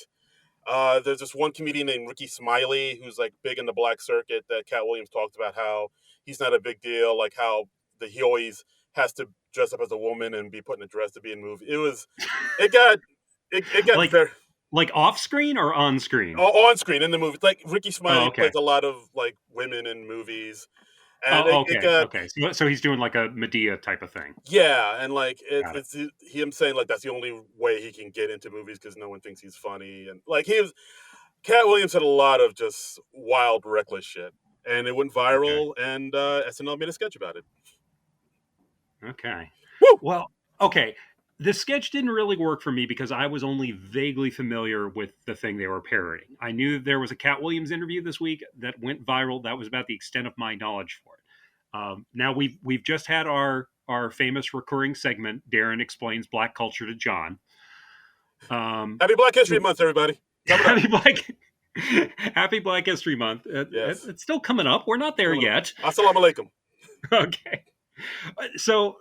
There's this one comedian named Ricky Smiley who's like big in the black circuit that Cat Williams talked about how he's not a big deal, like how he always has to dress up as a woman and be put in a dress to be in movie. It got it got like very like off screen or on screen? on screen in the movie. Like Ricky Oh, Smiley plays okay. a lot of like women in movies, and Oh, it okay. got. Okay. So he's doing like a Medea type of thing. Yeah, and like Got it. it's him saying like that's the only way he can get into movies because no one thinks he's funny, and like Cat Williams had a lot of just wild, reckless shit, and it went Okay. viral, and SNL made a sketch about it. Okay. Woo! Well, okay. The sketch didn't really work for me because I was only vaguely familiar with the thing they were parodying. I knew there was a Cat Williams interview this week that went viral. That was about the extent of my knowledge for it. Now we've just had our famous recurring segment. Darren explains black culture to John. Um, Happy Black History Month, everybody! Coming up. happy Black Happy Black History Month. Yes, It's still coming up. We're not there coming up. yet. Assalamu alaikum. Okay. So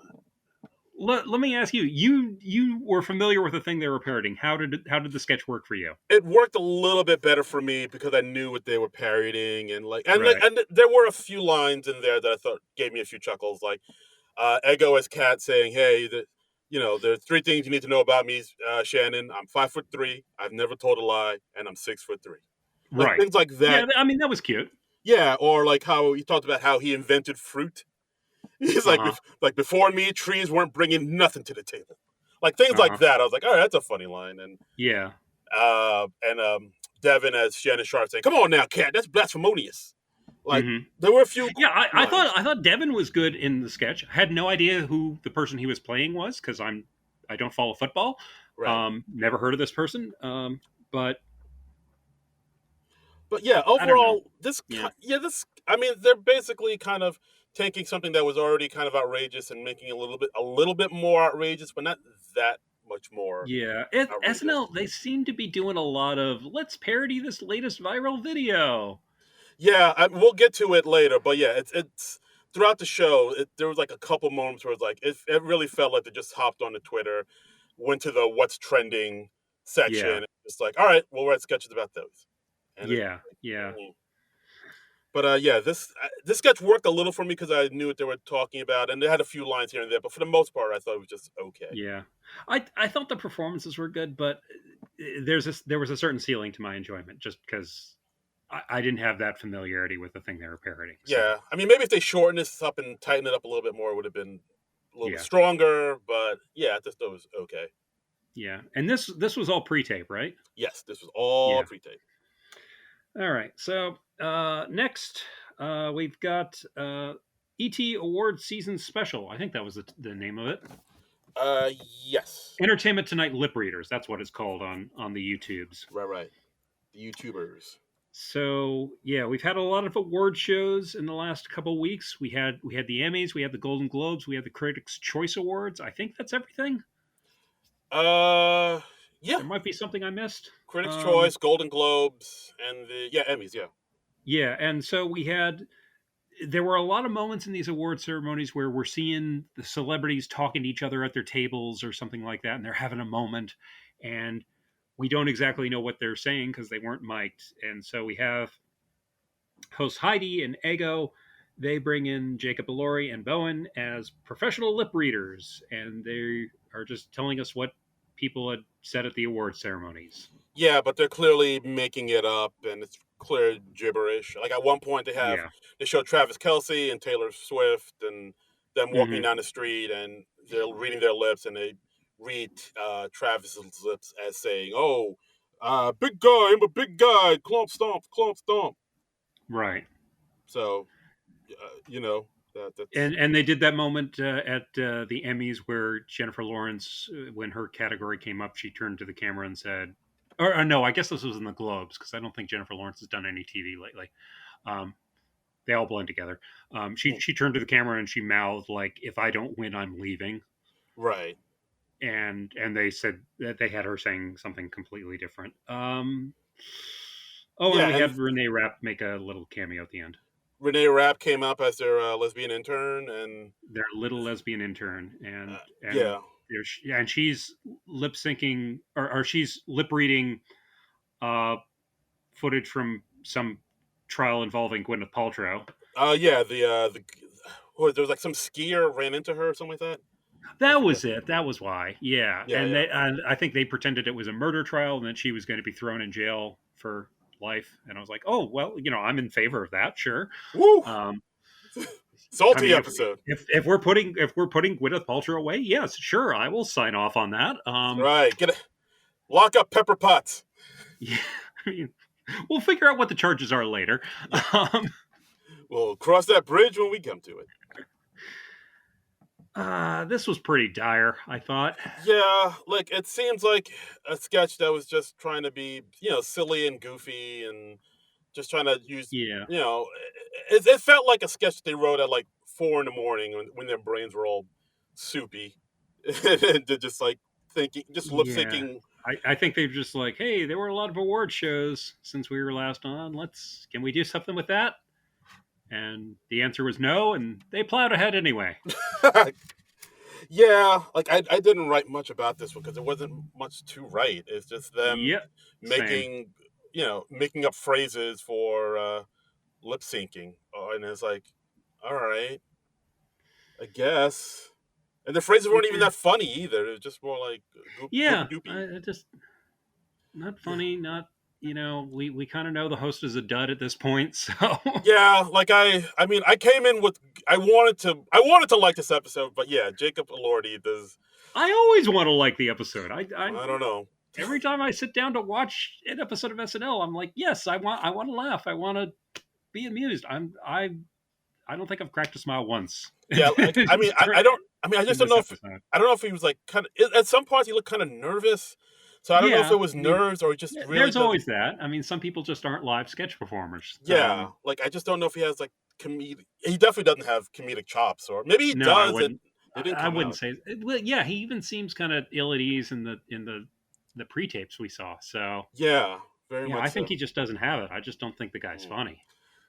let me ask you. You were familiar with the thing they were parodying. How did the sketch work for you? It worked a little bit better for me because I knew what they were parodying, and Right. and there were a few lines in there that I thought gave me a few chuckles, like Ego as Cat saying, "Hey, there are three things you need to know about me, Shannon. I'm 5'3". I've never told a lie, and I'm 6'3". Like Right. things like Yeah. that. I mean, that was cute. Yeah, or like how he talked about how he invented fruit. He's Uh like, huh. like before me, trees weren't bringing nothing to the table. Like things Uh like huh. that. I was like, all right, that's a funny line. Yeah. And Devin as Shannon Sharp saying, "Come on now, cat, that's blasphemous." Like Mm-hmm. there were a few Yeah, I lines. thought Devin was good in the sketch. I had no idea who the person he was playing was because I don't follow football. Right. Never heard of this person. But But yeah, I don't know. overall, Yeah, this. I mean, they're basically kind of taking something that was already kind of outrageous and making it a little bit more outrageous, but not that much more yeah. outrageous. SNL, they seem to be doing a lot of let's parody this latest viral video. Yeah, we'll get to it later, but yeah, it's throughout the show. There was like a couple moments where it's like it really felt like they just hopped onto Twitter, went to the what's trending section, Yeah, and it's like, all right, we'll write sketches about those, and it's yeah, yeah, mm. But yeah, this sketch worked a little for me because I knew what they were talking about, and they had a few lines here and there. But for the most part, I thought it was just okay. yeah. I thought the performances were good, but there was a certain ceiling to my enjoyment just because I didn't have that familiarity with the thing they were parodying. So Yeah, I mean, maybe if they shorten this up and tighten it up a little bit more, it would have been a little bit yeah, stronger. But yeah, I just thought it was okay. yeah. And this was all pre-tape, right? Yes, this was all Yeah. pre-tape. All right. So next, we've got ET Awards Season Special. I think that was the name of it. Uh, yes, Entertainment Tonight Lip Readers. That's what it's called on the YouTubes. right. The YouTubers. So yeah, we've had a lot of award shows in the last couple weeks. We had the Emmys, we had the Golden Globes, we had the Critics' Choice Awards. I think that's everything. Uh, yeah, There might be something I missed. Critics' Um, Choice, Golden Globes, and the Emmys. Yeah, yeah, and so there were a lot of moments in these award ceremonies where we're seeing the celebrities talking to each other at their tables or something like that, and they're having a moment, and we don't exactly know what they're saying because they weren't mic'd. And so we have host Heidi and Ego. They bring in Jacob Elordi and Bowen as professional lip readers, and they are just telling us what people had said at the award ceremonies. yeah, but they're clearly making it up, and it's clear gibberish. Like at one point, Yeah. they show Travis Kelsey and Taylor Swift, and them walking Hmm. down the street, and they're reading their lips, and they read Travis's lips as saying, "Oh, big guy, I'm a big guy, clump stomp, clump stomp." Right. So, that's And they did that moment at the Emmys where Jennifer Lawrence, when her category came up, she turned to the camera and said, or no, I guess this was in the Globes because I don't think Jennifer Lawrence has done any TV lately. Um, they all blend together. She turned to the camera and she mouthed like, "If I don't win, I'm leaving." right. And they said that they had her saying something completely different. Oh, and Yeah, we and had Renee Rapp make a little cameo at the end. Reneé Rapp came up as their lesbian intern, and Their little lesbian intern, and yeah, and she's lip syncing or she's lip reading uh, footage from some trial involving Gwyneth Paltrow. yeah, there was like some skier ran into her or something like that. I That forget. was it. That was why. Yeah, Yeah, yeah. and I think they pretended it was a murder trial and that she was going to be thrown in jail for life. And I was like, oh well, I'm in favor of that. Sure. Woo! Um, I Salty mean, episode. if we're putting Gwyneth Paltrow away, yes, sure, I will sign off on that. Right. Lock up Pepper Potts. Yeah, I mean, we'll figure out what the charges are later. Yeah. Um, We'll cross that bridge when we come to it. this was pretty dire, I thought. Yeah, like it seems like a sketch that was just trying to be, silly and goofy and just trying to use, Yeah, it felt like a sketch they wrote at like 4 in the morning when their brains were all soupy. And they're just like just lip yeah. syncing. I think they're just like, hey, there were a lot of award shows since we were last on. Can we do something with that? And the answer was no, and they plowed ahead anyway. Yeah, like I didn't write much about this one because there wasn't much to write. It's just them Yep, same. making, making up phrases for lip syncing, and it's like, all right, I guess. And the phrases weren't even Yeah, that funny either. It was just more like goopy yeah. doopy. Just not Yeah, funny. Not we kind of know the host is a dud at this point. So yeah. Like I mean, I came in with I wanted to like this episode, but yeah, Jacob Elordi does. I always want to like the episode. I don't know. every time I sit down to watch an episode of SNL, I'm like, yes, I want to laugh. I want to be amused. I don't think I've cracked a smile once. Yeah, like, I mean, I don't. I mean, I just In don't this know if episode. I don't know if he was like kind of at some point he looked kind of nervous. So I don't know if Yeah, it was I mean, nerves or he just really there's doesn't. always that. I mean, some people just aren't live sketch performers. Yeah, like I just don't know if he has like comedic. He definitely doesn't have comedic chops, or maybe he No, I does. wouldn't. It didn't I come wouldn't out. say. Well, yeah, he even seems kind of ill at ease in the pre tapes we saw. So Yeah, very yeah, much I think so. he just doesn't have it. I just don't think the guy's Mm. funny.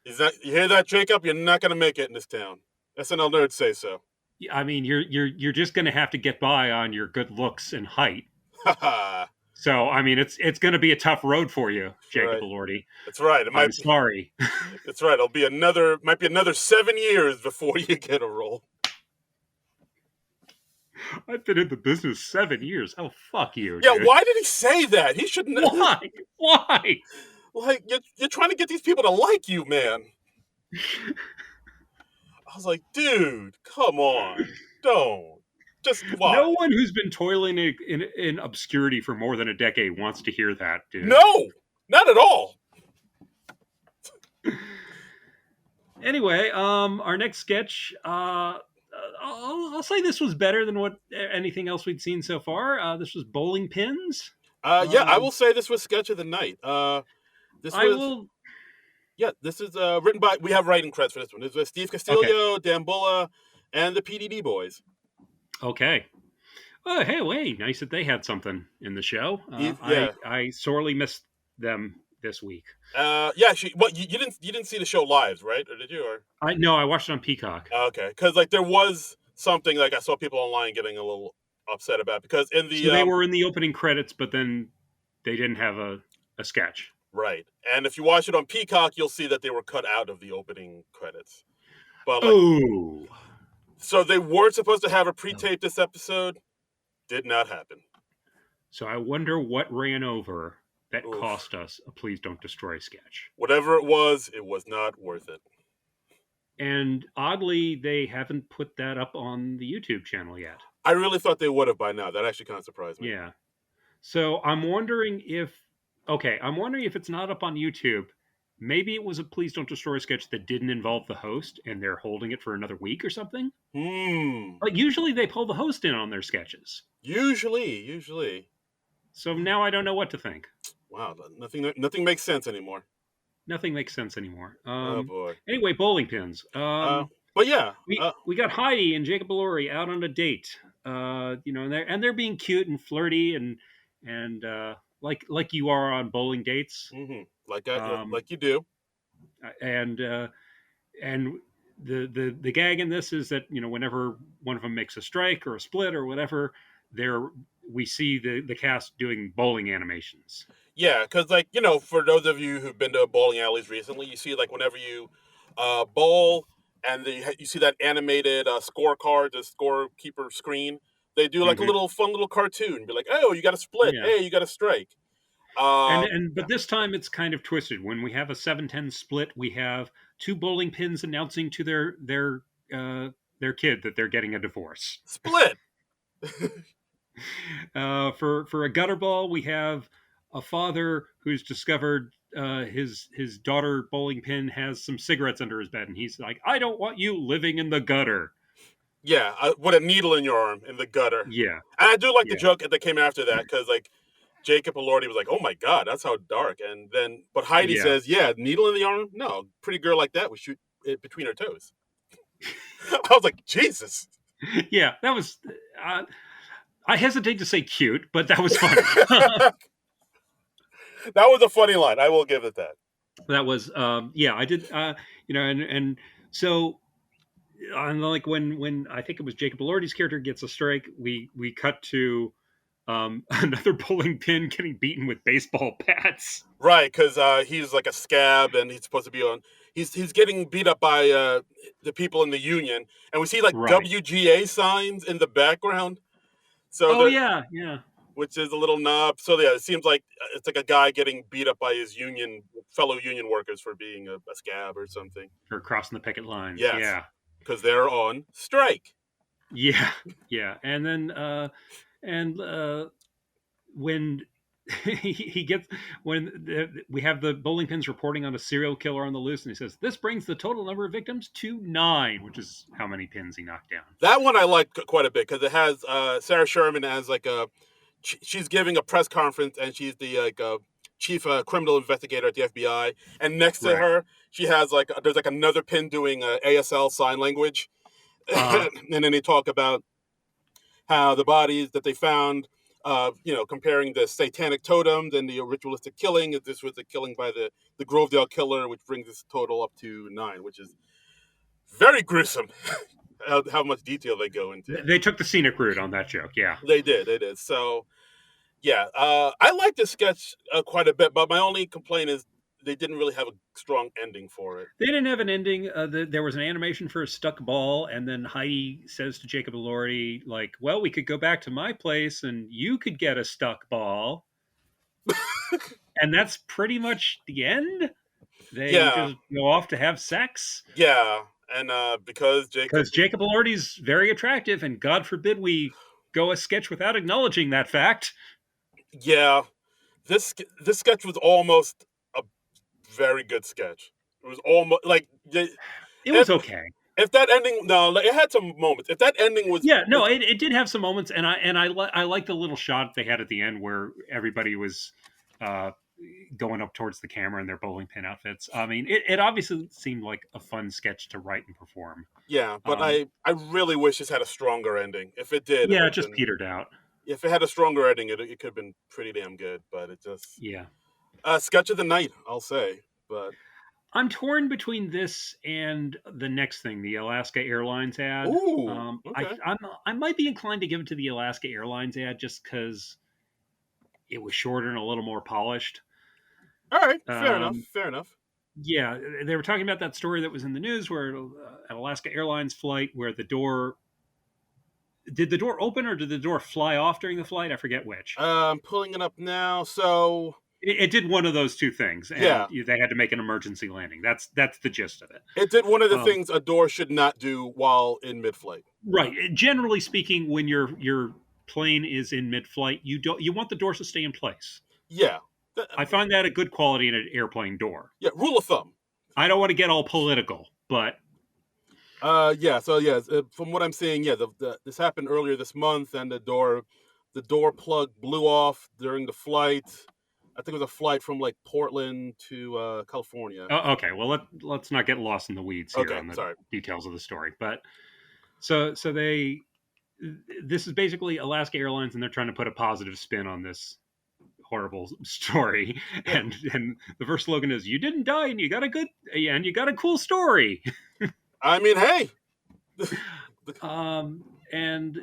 Is that you hear that, Jacob? You're not gonna make it in this town. SNL nerds say so. I mean, you're just going to have to get by on your good looks and height. Haha. So I mean, it's going to be a tough road for you, That's Jacob right. Elordi. That's right. It I'm might be. sorry. It's right. It'll be another. Might be another 7 years before you get a role. I've been in the business 7 years. Oh fuck you, Yeah. dude. Why did he say that? He shouldn't. Why? Why? Like you're trying to get these people to like you, man. I was like, dude, come on, don't. Just No why? one who's been toiling in obscurity for more than a decade wants to hear that, dude. No, not at all. Anyway, our next sketch, I'll say this was better than what anything else we'd seen so far. This was bowling pins. Yeah, I Um, will say this was sketch of the night. This I was will. yeah, this is written by. We have writing credits for this one. This was Steve Okay. Castillo, Dan Bulla, and the PDD boys. Okay. Oh, hey, wait! Nice that they had something in the show. Yeah, I sorely missed them this week. yeah. What you didn't see the show live, right? Or did you? Or I no, I watched it on Peacock. okay, because like there was something like I saw people online getting a little upset about because in So the they were in the opening credits, but then they didn't have a sketch. right, and if you watch it on Peacock, you'll see that they were cut out of the opening credits. But like, Oh, so they were supposed to have a pre-tape this episode. Did not happen. so I wonder what ran over that Oof. cost us a "Please Don't Destroy" sketch. Whatever it was not worth it. And oddly, they haven't put that up on the YouTube channel yet. I really thought they would have by now. That actually kind of surprised me. Yeah. So I'm wondering if it's not up on YouTube, maybe it was a "Please Don't Destroy" sketch that didn't involve the host and they're holding it for another week or something. Hmm. Like usually they pull the host in on their sketches. Usually. So now I don't know what to think. Wow, nothing makes sense anymore. Nothing makes sense anymore. Oh boy. Anyway, bowling pins. But yeah. We got Heidi and Jacob Elordi out on a date. And they're being cute and flirty and like you are on bowling dates. Like you do. And the gag in this is that whenever one of them makes a strike or a split or whatever, we see the cast doing bowling animations. Yeah, because like for those of you who've been to bowling alleys recently, you see like whenever you bowl and you see that animated scorecard, the scorekeeper screen, they do like a Mm-hmm. little fun little cartoon, be like, oh, you got a split, Yeah. hey, you got a strike. But this time it's kind of twisted. When we have a 7-10 split, we have two bowling pins announcing to their kid that they're getting a divorce. Split. For a gutter ball, we have a father who's discovered his daughter bowling pin has some cigarettes under his bed, and he's like, "I don't want you living in the gutter." Yeah, with a needle in your arm in the gutter. Yeah, And I do like the yeah, joke that came after that because like Jacob Elordi was like, "Oh my god, that's how dark." And then, but Heidi yeah, says, "Yeah, needle in the arm? No, pretty girl like that would shoot it between her toes." I was like, Jesus. yeah. That was. I hesitate to say cute, but that was funny. That was a funny line. I will give it that. That was yeah. I did and so on like when I think it was Jacob Elordi's character gets a strike, we cut to another bowling pin getting beaten with baseball bats. Right, because he's like a scab and he's supposed to be on. He's getting beat up by the people in the union, and we see like Right. WGA signs in the background. So Oh yeah, yeah. which is a little knob. So yeah, it seems like it's like a guy getting beat up by his fellow union workers for being a scab or something. Or crossing the picket lines. Yes, Yeah. because they're on strike. Yeah. Yeah. And then and when he gets we have the bowling pins reporting on a serial killer on the loose, and he says this brings the total number of victims to 9, which is how many pins he knocked down. That one I like quite a bit because it has Sarah Sherman as like a she's giving a press conference and she's the chief criminal investigator at the FBI, and next to Right. her she has like there's like another pin doing ASL sign language, Uh, and then they talk about how the bodies that they found, comparing the satanic totem and the ritualistic killing. This was the killing by the Grovedale killer, which brings this total up to 9, which is very gruesome. How much detail they go into. they took the scenic route on that joke. Yeah. They did. So yeah, I like this sketch quite a bit, but my only complaint is they didn't really have a strong ending for it. They didn't have an ending. There was an animation for a stuck ball, and then Heidi says to Jacob Elordi, like, well, we could go back to my place and you could get a stuck ball. And that's pretty much the end. They Yeah, just go off to have sex. yeah, and because Because Jacob Elordi's very attractive, and God forbid we go a sketch without acknowledging that fact. yeah, this sketch was almost a very good sketch. It was almost like It was okay. if that ending, no, like, it had some moments. If that ending was, Yeah, no, it did have some moments, and I like the little shot they had at the end where everybody was uh, going up towards the camera in their bowling pin outfits. I mean, it obviously seemed like a fun sketch to write and perform. yeah, but Um, I really wish this had a stronger ending. If it did, it yeah, would it have just been. petered out. If it had a stronger ending, it could have been pretty damn good. But it just Yeah. sketch of the night, I'll say. But I'm torn between this and the next thing, the Alaska Airlines ad. ooh, okay, I might be inclined to give it to the Alaska Airlines ad just because it was shorter and a little more polished. all right, fair enough, Um, fair enough. yeah, they were talking about that story that was in the news where an Alaska Airlines flight where the door did the door open or did the door fly off during the flight? I forget which. I'm pulling it up now. So It did one of those two things, and yeah, they had to make an emergency landing. That's the gist of it. it did one of the Um, things a door should not do while in mid-flight. right. Generally speaking, when your plane is in mid-flight, you want the doors to stay in place. Yeah, I find that a good quality in an airplane door. yeah. Rule of thumb. I don't want to get all political, but Yeah. So yeah, from what I'm seeing, yeah, this happened earlier this month, and the door plug blew off during the flight. I think it was a flight from like Portland to California. okay. Well, let's not get lost in the weeds here Okay, on the sorry. details of the story. But so they this is basically Alaska Airlines, and they're trying to put a positive spin on this horrible story. Yeah. And the first slogan is "You didn't die, and you got a cool story." I mean, hey. Um, and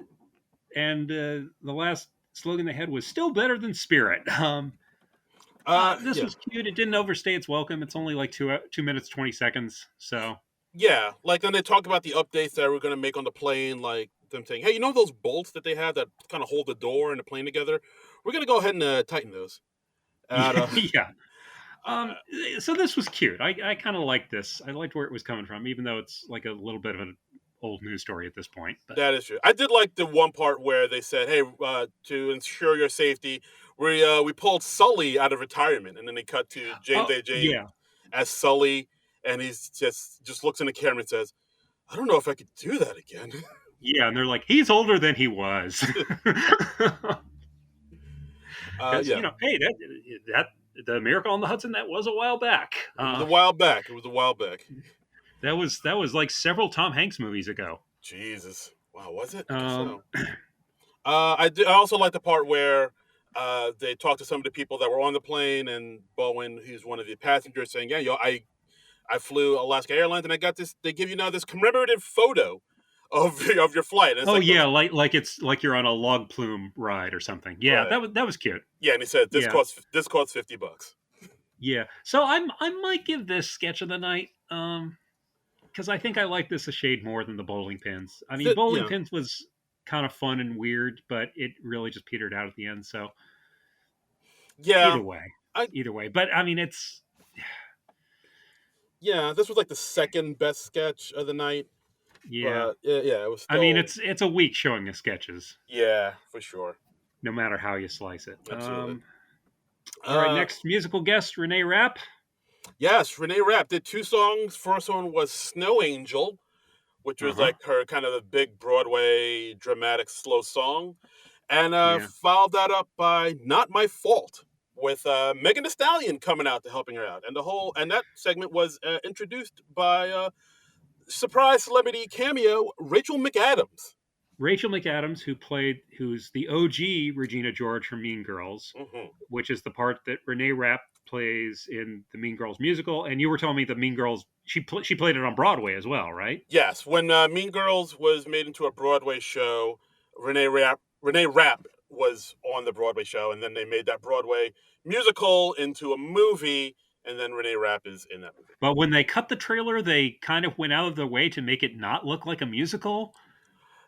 the last slogan they had was "Still better than Spirit." This Yeah. was cute. It didn't overstay its welcome. It's only like 2 minutes 20 seconds. So Yeah, like when they talk about the updates that we're gonna make on the plane, like them saying, "Hey, you know those bolts that they have that kind of hold the door and the plane together? We're gonna go ahead and tighten those." And, yeah, yeah. uh, So this was cute. I kind of liked this. I liked where it was coming from, even though it's like a little bit of an old news story at this point. But that is true. I did like the one part where they said, "Hey, to ensure your safety, we pulled Sully out of retirement," and then they cut to James oh A. James yeah, as Sully, and he's just looks in the camera and says, "I don't know if I could do that again." yeah, and they're like, he's older than he was, because Yeah, hey, that the Miracle on the Hudson, that was a while back. it was a while back. It was a while back. That was like several Tom Hanks movies ago. Jesus, wow, was it? I guess Um, so. I also like the part where they talked to some of the people that were on the plane, and Bowen, who's one of the passengers, saying, "Yeah, I flew Alaska Airlines, and I got this. They give you now this commemorative photo of your flight." And it's oh like yeah, those, like it's like you're on a log plume ride or something. Yeah, right? that was cute. Yeah, and he said Yeah, this costs $50. yeah. So I might give this sketch of the night. Because I think I like this a shade more than the bowling pins. I mean, bowling Yeah, pins was kind of fun and weird, but it really just petered out at the end. So yeah, either way, I either way. But I mean, it's yeah. This was like the second best sketch of the night, yeah. but yeah, it was I mean, still it's a week showing of sketches, yeah for sure, no matter how you slice it. absolutely. All right, Uh, next musical guest, Reneé Rapp. yes, Reneé Rapp did 2 songs. First one was Snow Angel, which Uh was huh. like her kind of the big Broadway dramatic slow song, and Yeah. followed that up by Not My Fault with Megan Thee Stallion coming out to helping her out, and that segment was introduced by surprise celebrity cameo Rachel McAdams. Rachel McAdams, who's the OG Regina George from Mean Girls, Hmm. which is the part that Reneé Rapp plays in the Mean Girls musical. And you were telling me the Mean Girls she played it on Broadway as well, right? Yes, when Mean Girls was made into a Broadway show, Reneé Rapp was on the Broadway show, and then they made that Broadway musical into a movie, and then Reneé Rapp is in that movie. But when they cut the trailer, they kind of went out of their way to make it not look like a musical.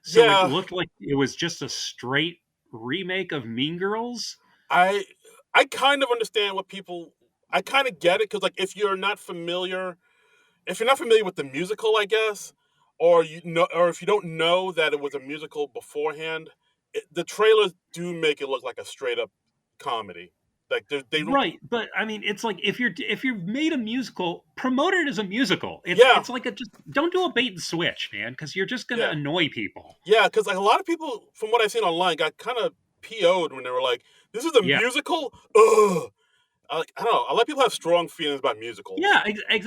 So it Yeah, looked like it was just a straight remake of Mean Girls. I I kind of understand what people. I kind of get it because like if you're not familiar with the musical, I guess, or if you don't know that it was a musical beforehand, the trailers do make it look like a straight up comedy. Like they don't. Right, but I mean, it's like if you've made a musical, promote it as a musical. It's Yeah, it's like a just don't do a bait and switch, man, because you're just gonna yeah, annoy people. yeah. Because like a lot of people, from what I've seen online, got kind of PO'd when they were like, "This is a Yeah, musical." Ugh. I don't know. A lot of people have strong feelings about musicals. yeah,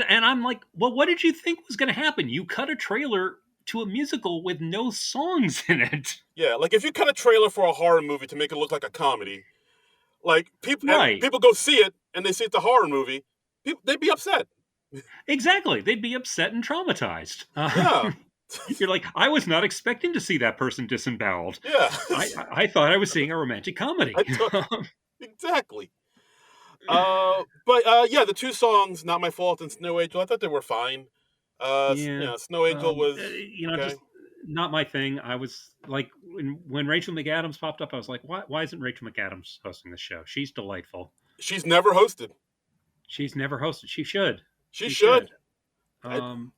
and I'm like, well, what did you think was gonna happen? You cut a trailer to a musical with no songs in it. Yeah, like if you cut a trailer for a horror movie to make it look like a comedy, like Right, people go see it and they see it's a horror movie, they'd be upset. exactly. They'd be upset and traumatized. Yeah, You're like, I was not expecting to see that person disemboweled. yeah. I thought I was seeing a romantic I comedy. thought exactly. But yeah, the 2 songs, "Not My Fault" and "Snow Angel," I thought they were fine. Yeah. "Snow Angel" was okay. Just not my thing. I was like, when Rachel McAdams popped up, I was like, why isn't Rachel McAdams hosting the show? She's delightful. She's never hosted. She's never hosted. She should. She She should. should. I, Um,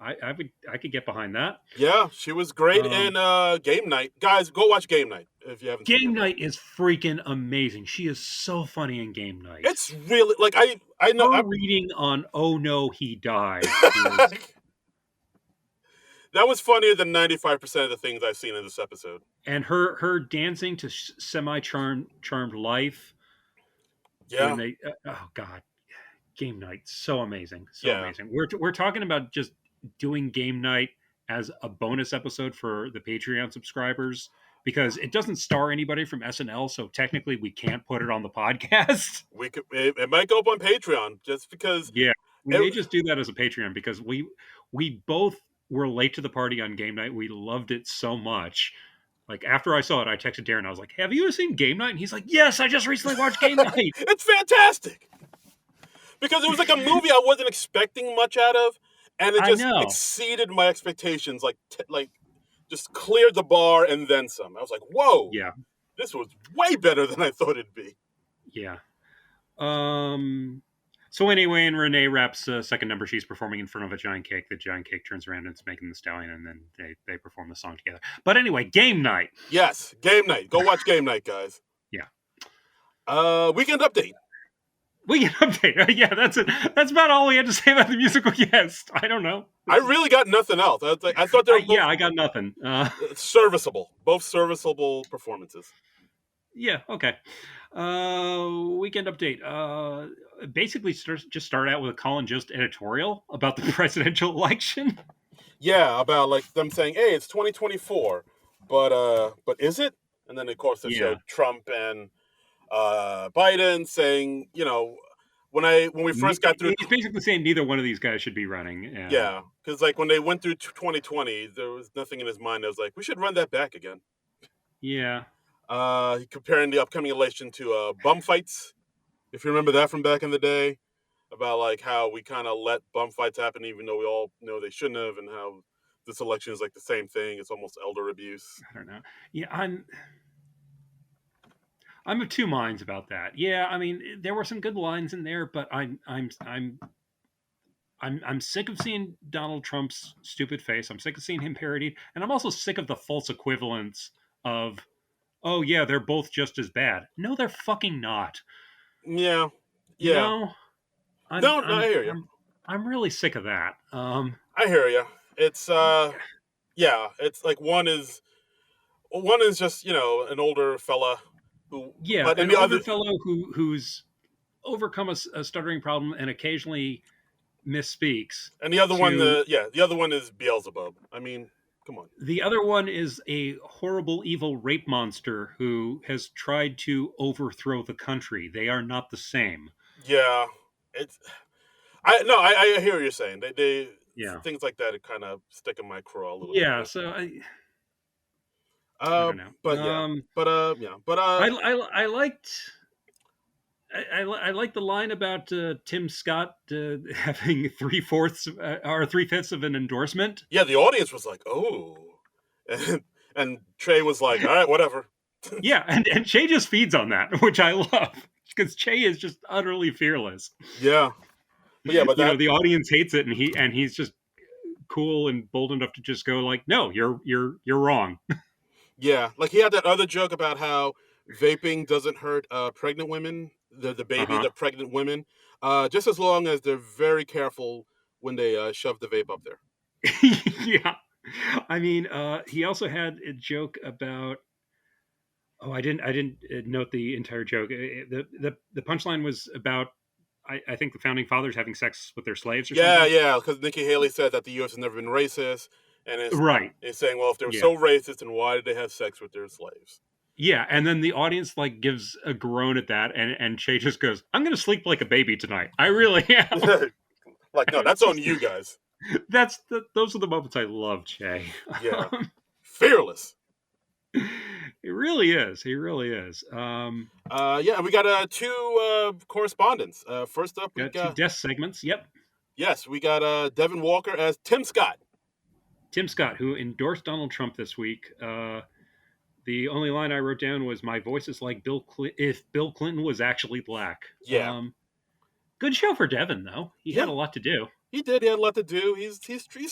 I could get behind that. yeah, she was great Um, in Game Night. Guys, go watch Game Night if you haven't seen Game it. Night is freaking amazing. She is so funny in Game Night. It's really like I know Her reading on "Oh no, he died" is, that was funnier than 95% of the things I've seen in this episode. and her dancing to "Semi Charmed Life" when Yeah, they oh god, Game Night, so amazing, so yeah. amazing. We're talking about just doing Game Night as a bonus episode for the Patreon subscribers because it doesn't star anybody from SNL, so technically we can't put it on the podcast. It might go up on Patreon just because Yeah, we it, may just do that as a Patreon because we both were late to the party on Game Night. We loved it so much. Like after I saw it, I texted Darren. I was like, "Have you seen Game Night?" And he's like, "Yes, I just recently watched Game Night." it's fantastic because it was like a movie I wasn't expecting much out of, and it I just know. exceeded my expectations. Like just cleared the bar and then some. I was like, whoa, Yeah, this was way better than I thought it'd be. yeah. So anyway, in Reneé Rapp's second number, she's performing in front of a giant cake. The giant cake turns around and it's making the stallion, and then they perform the song together. But anyway, Game Night. Yes, Game Night. Go watch Game Night, guys. Yeah, Weekend update. we can update. Yeah, that's it. That's about all we had to say about the musical guest. I don't know. I really got nothing else. I thought they were both Yeah, I got nothing. serviceable. Both serviceable performances. Yeah, okay. Weekend update. Basically, just start out with a Colin Jost editorial about the presidential election. Yeah, about like them saying, "Hey, it's 2024," but is it? And then of course they Yeah, showed Trump and Biden saying, when we first got through, he's basically saying neither one of these guys should be running. And yeah, because like when they went through 2020, there was nothing in his mind that was like, we should run that back again. yeah, Comparing the upcoming election to bum fights, if you remember that from back in the day, about like how we kind of let bum fights happen even though we all know they shouldn't have, and how this election is like the same thing. It's almost elder abuse. I don't know. Yeah, I'm of two minds about that. Yeah, I mean, there were some good lines in there, but I'm sick of seeing Donald Trump's stupid face. I'm sick of seeing him parodied, and I'm also sick of the false equivalence of, oh yeah, they're both just as bad. No, they're fucking not. Yeah, You yeah. know, I'm No, no, I I'm hear you. I'm I'm really sick of that. I hear you. It's yeah. It's like one is just an older fella who, Yeah, but and an the other older fellow who's overcome a stuttering problem and occasionally misspeaks. and the other one To the other one is Beelzebub. I mean, come on. the other one is a horrible, evil rape monster who has tried to overthrow the country. They are not the same. Yeah, it's I no, I hear what you're saying. They Yeah, things like that kind of stick in my craw a little bit. yeah. But So I don't know. but yeah, but I liked. I like the line about Tim Scott having 3/4 or 3/5 of an endorsement. yeah, the audience was like, oh, and Trey was like, all right, whatever. Yeah, and Che just feeds on that, which I love because Che is just utterly fearless. Yeah, but yeah, but You know, that the audience hates it, and he's just cool and bold enough to just go like, "No, you're wrong." yeah, like he had that other joke about how vaping doesn't hurt pregnant women, the Uh baby, huh. the pregnant women, just as long as they're very careful when they shove the vape up there. Yeah, I mean, he also had a joke about. Oh, I didn't note the entire joke. The punchline was about I think the founding fathers having sex with their slaves or Yeah, something. yeah, because Nikki Haley said that the U.S. has never been racist, and Right. it's saying, well, if they were Yeah. so racist, then why did they have sex with their slaves? Yeah, and then the audience like gives a groan at that, and Che just goes, "I'm going to sleep like a baby tonight. I really am." Like, no, It's that's on just you guys. those are the moments I love Che. Yeah, fearless. He really is. He really is. Yeah, and we got two correspondents. First up, we Got two got desk segments. Yep. yes, we got Devin Walker as Tim Scott. Tim Scott, who endorsed Donald Trump this week. The only line I wrote down was, "My voice is like if Bill Clinton was actually black." Yeah, Good show for Devin, though. He had yeah, a lot to do. he did. He had a lot to do. He's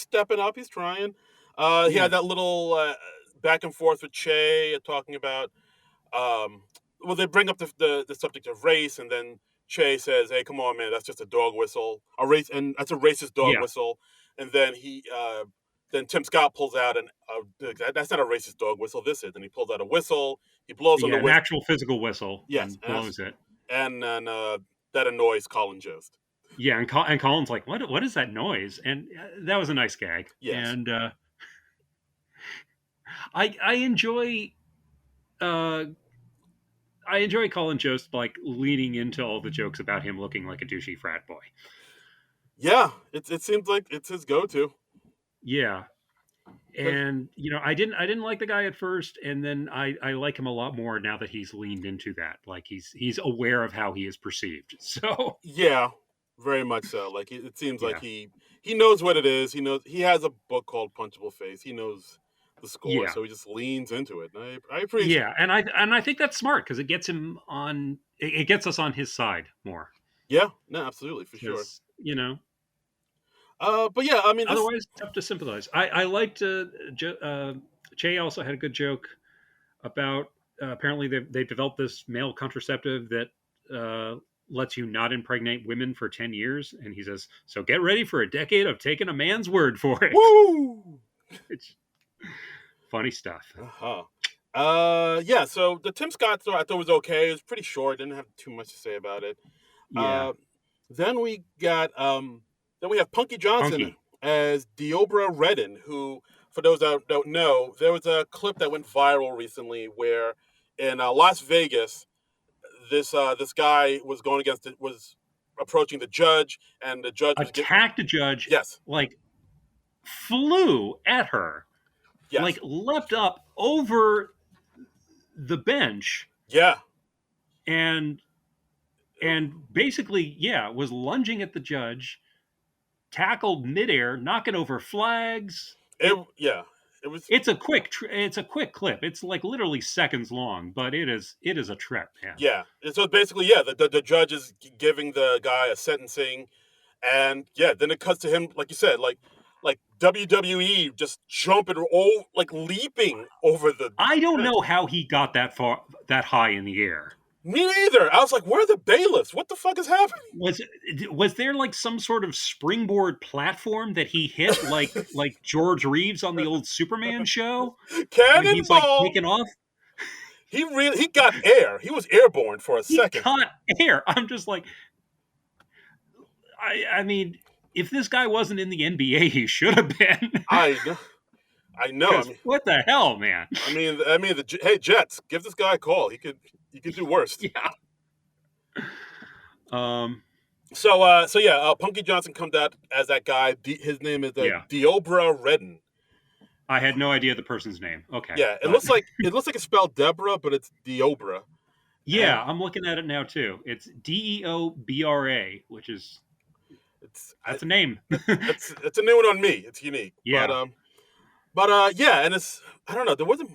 stepping up. He's trying. He had Yeah. that little back and forth with Che talking about well, they bring up the subject of race, and then Che says, "Hey, come on, man, that's just a dog whistle, a race, and that's a racist dog Yeah. whistle." And then then Tim Scott pulls out that's not a racist dog whistle. This is, and he pulls out a whistle. He blows on Yeah. the An whistle. actual physical whistle Yes, and blows it. and then that annoys Colin Jost. Yeah. And Colin's like, What is that noise?" And that was a nice gag. Yes, And I enjoy. Uh, I enjoy Colin Jost like leaning into all the jokes about him looking like a douchey frat boy. yeah, it seems like it's his go-to. Yeah, 'Cause- and I didn't like the guy at first, and then I like him a lot more now that he's leaned into that. Like he's aware of how he is perceived. So Yeah, very much so. Like it seems like yeah, he knows what it is. He knows he has a book called Punchable Face. He knows the score, yeah, so he just leans into it. And I appreciate. yeah, and I think that's smart because it gets him on. It gets us on his side more Yeah, no, absolutely for sure. because But yeah, I mean this. otherwise tough to sympathize. I liked Che also had a good joke about apparently they've developed this male contraceptive that lets you not impregnate women for 10 years. And he says, so get ready for a decade of taking a man's word for it. Woo! It's funny stuff. Uh-huh. Yeah. So the Tim Scott story I thought was okay. It was pretty short. Didn't have too much to say about it. Yeah. Uh, then we have Punky Johnson Funky. as Deobra Redden, who, for those that don't know, there was a clip that went viral recently where in Las Vegas, this guy was approaching the judge, and the judge was giving Attacked a judge, yes, like flew at her, like yes, leapt up over the bench yeah. and basically, yeah, was lunging at the judge, tackled midair, knocking over flags. Yeah, it was It's a quick clip. It's like literally seconds long, but it is a trip, man. yeah. And so basically, yeah, the judge is giving the guy a sentencing, and yeah, then it cuts to him, like you said, like WWE just jumping, like leaping over the I don't bench. know how he got that far, that high in the air. Me neither. I was like, where are the bailiffs? What the fuck is happening? Was there like some sort of springboard platform that he hit like George Reeves on the old Superman show when he's like Cannonball! taking off? He got air. He was airborne for a He second. caught air. I'm just like, I mean, if this guy wasn't in the NBA, he should have been. I know. I know. Because what the hell, man? Hey Jets, give this guy a call. He could do worse. Yeah. Um. So yeah, Punky Johnson comes out as that guy. His name is Yeah. Deobra Redden. I had no idea the person's name. Okay. Yeah, it looks like it's spelled Deborah, but it's Deobra. Yeah, I'm looking at it now too. It's Deobra, which is that's a name. It's a new one on me. It's unique. Yeah. Yeah, and it's I don't know. There wasn't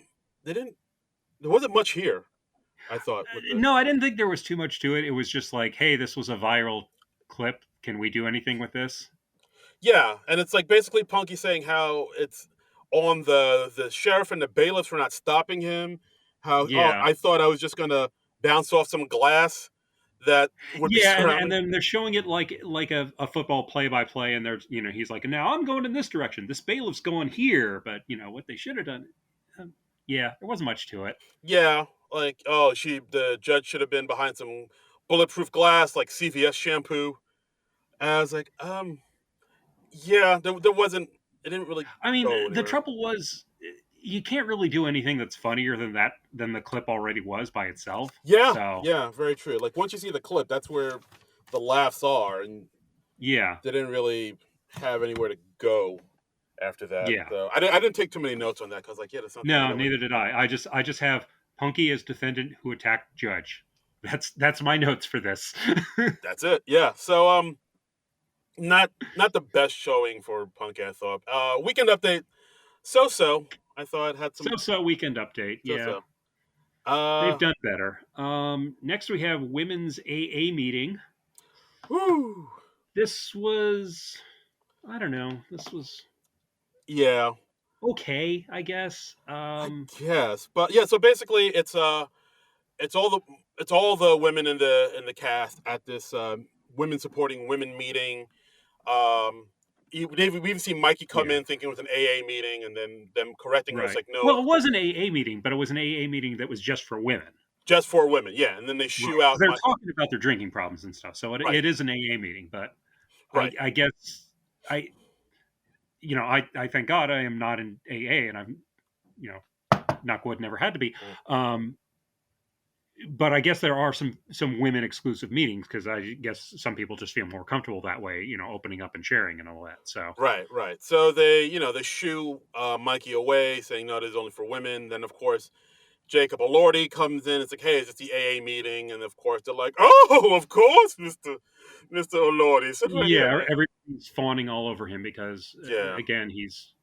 much here. I thought. No, I didn't think there was too much to it. It was just like, hey, this was a viral clip. Can we do anything with this? Yeah, and it's like basically Punky saying how it's on the sheriff and the bailiffs for not stopping him. How Yeah. I thought I was just gonna bounce off some glass that would be Yeah, surrounding. and then they're showing it like a football play-by-play, and there's he's like, now I'm going in this direction. This bailiff's going here, but what they should have done. Yeah, there wasn't much to it. Yeah, like the judge should have been behind some bulletproof glass like CVS shampoo. And I was like, yeah, there wasn't. It didn't really. I mean, go the anywhere. trouble was, you can't really do anything that's funnier than the clip already was by itself. Yeah, So yeah, very true. Like once you see the clip, that's where the laughs are, and yeah, they didn't really have anywhere to go after that. yeah. So I didn't take too many notes on that because like that's not. No, really... neither did I. I just have Punky as defendant who attacked judge. That's my notes for this. That's it. Yeah. So not the best showing for Punk, I thought. Weekend update. So I thought had some so weekend update. Yeah. They've done better. Next we have women's AA meeting. Woo. This was, I don't know. This was okay, I guess. Yes, but yeah. So basically, it's all the women in the cast at this women supporting women meeting. We've even seen Mikey come in thinking it was an AA meeting, and then them correcting her. It's like, no. Well, it was an AA meeting, but it was an AA meeting that was just for women. Just for women, yeah. And then they shoo out. They're talking about their drinking problems and stuff, so it is an AA meeting. But I guess I thank God I am not in AA, and I'm knock wood, never had to be. But I guess there are some women exclusive meetings because I guess some people just feel more comfortable that way, opening up and sharing and all that. So right. So they shoo Mikey away, saying no, this is only for women. Then of course Jacob Elordi comes in. It's like, hey, is this the AA meeting? And of course they're like, oh, of course, Mister Elordi. So, everybody's fawning all over him because again he's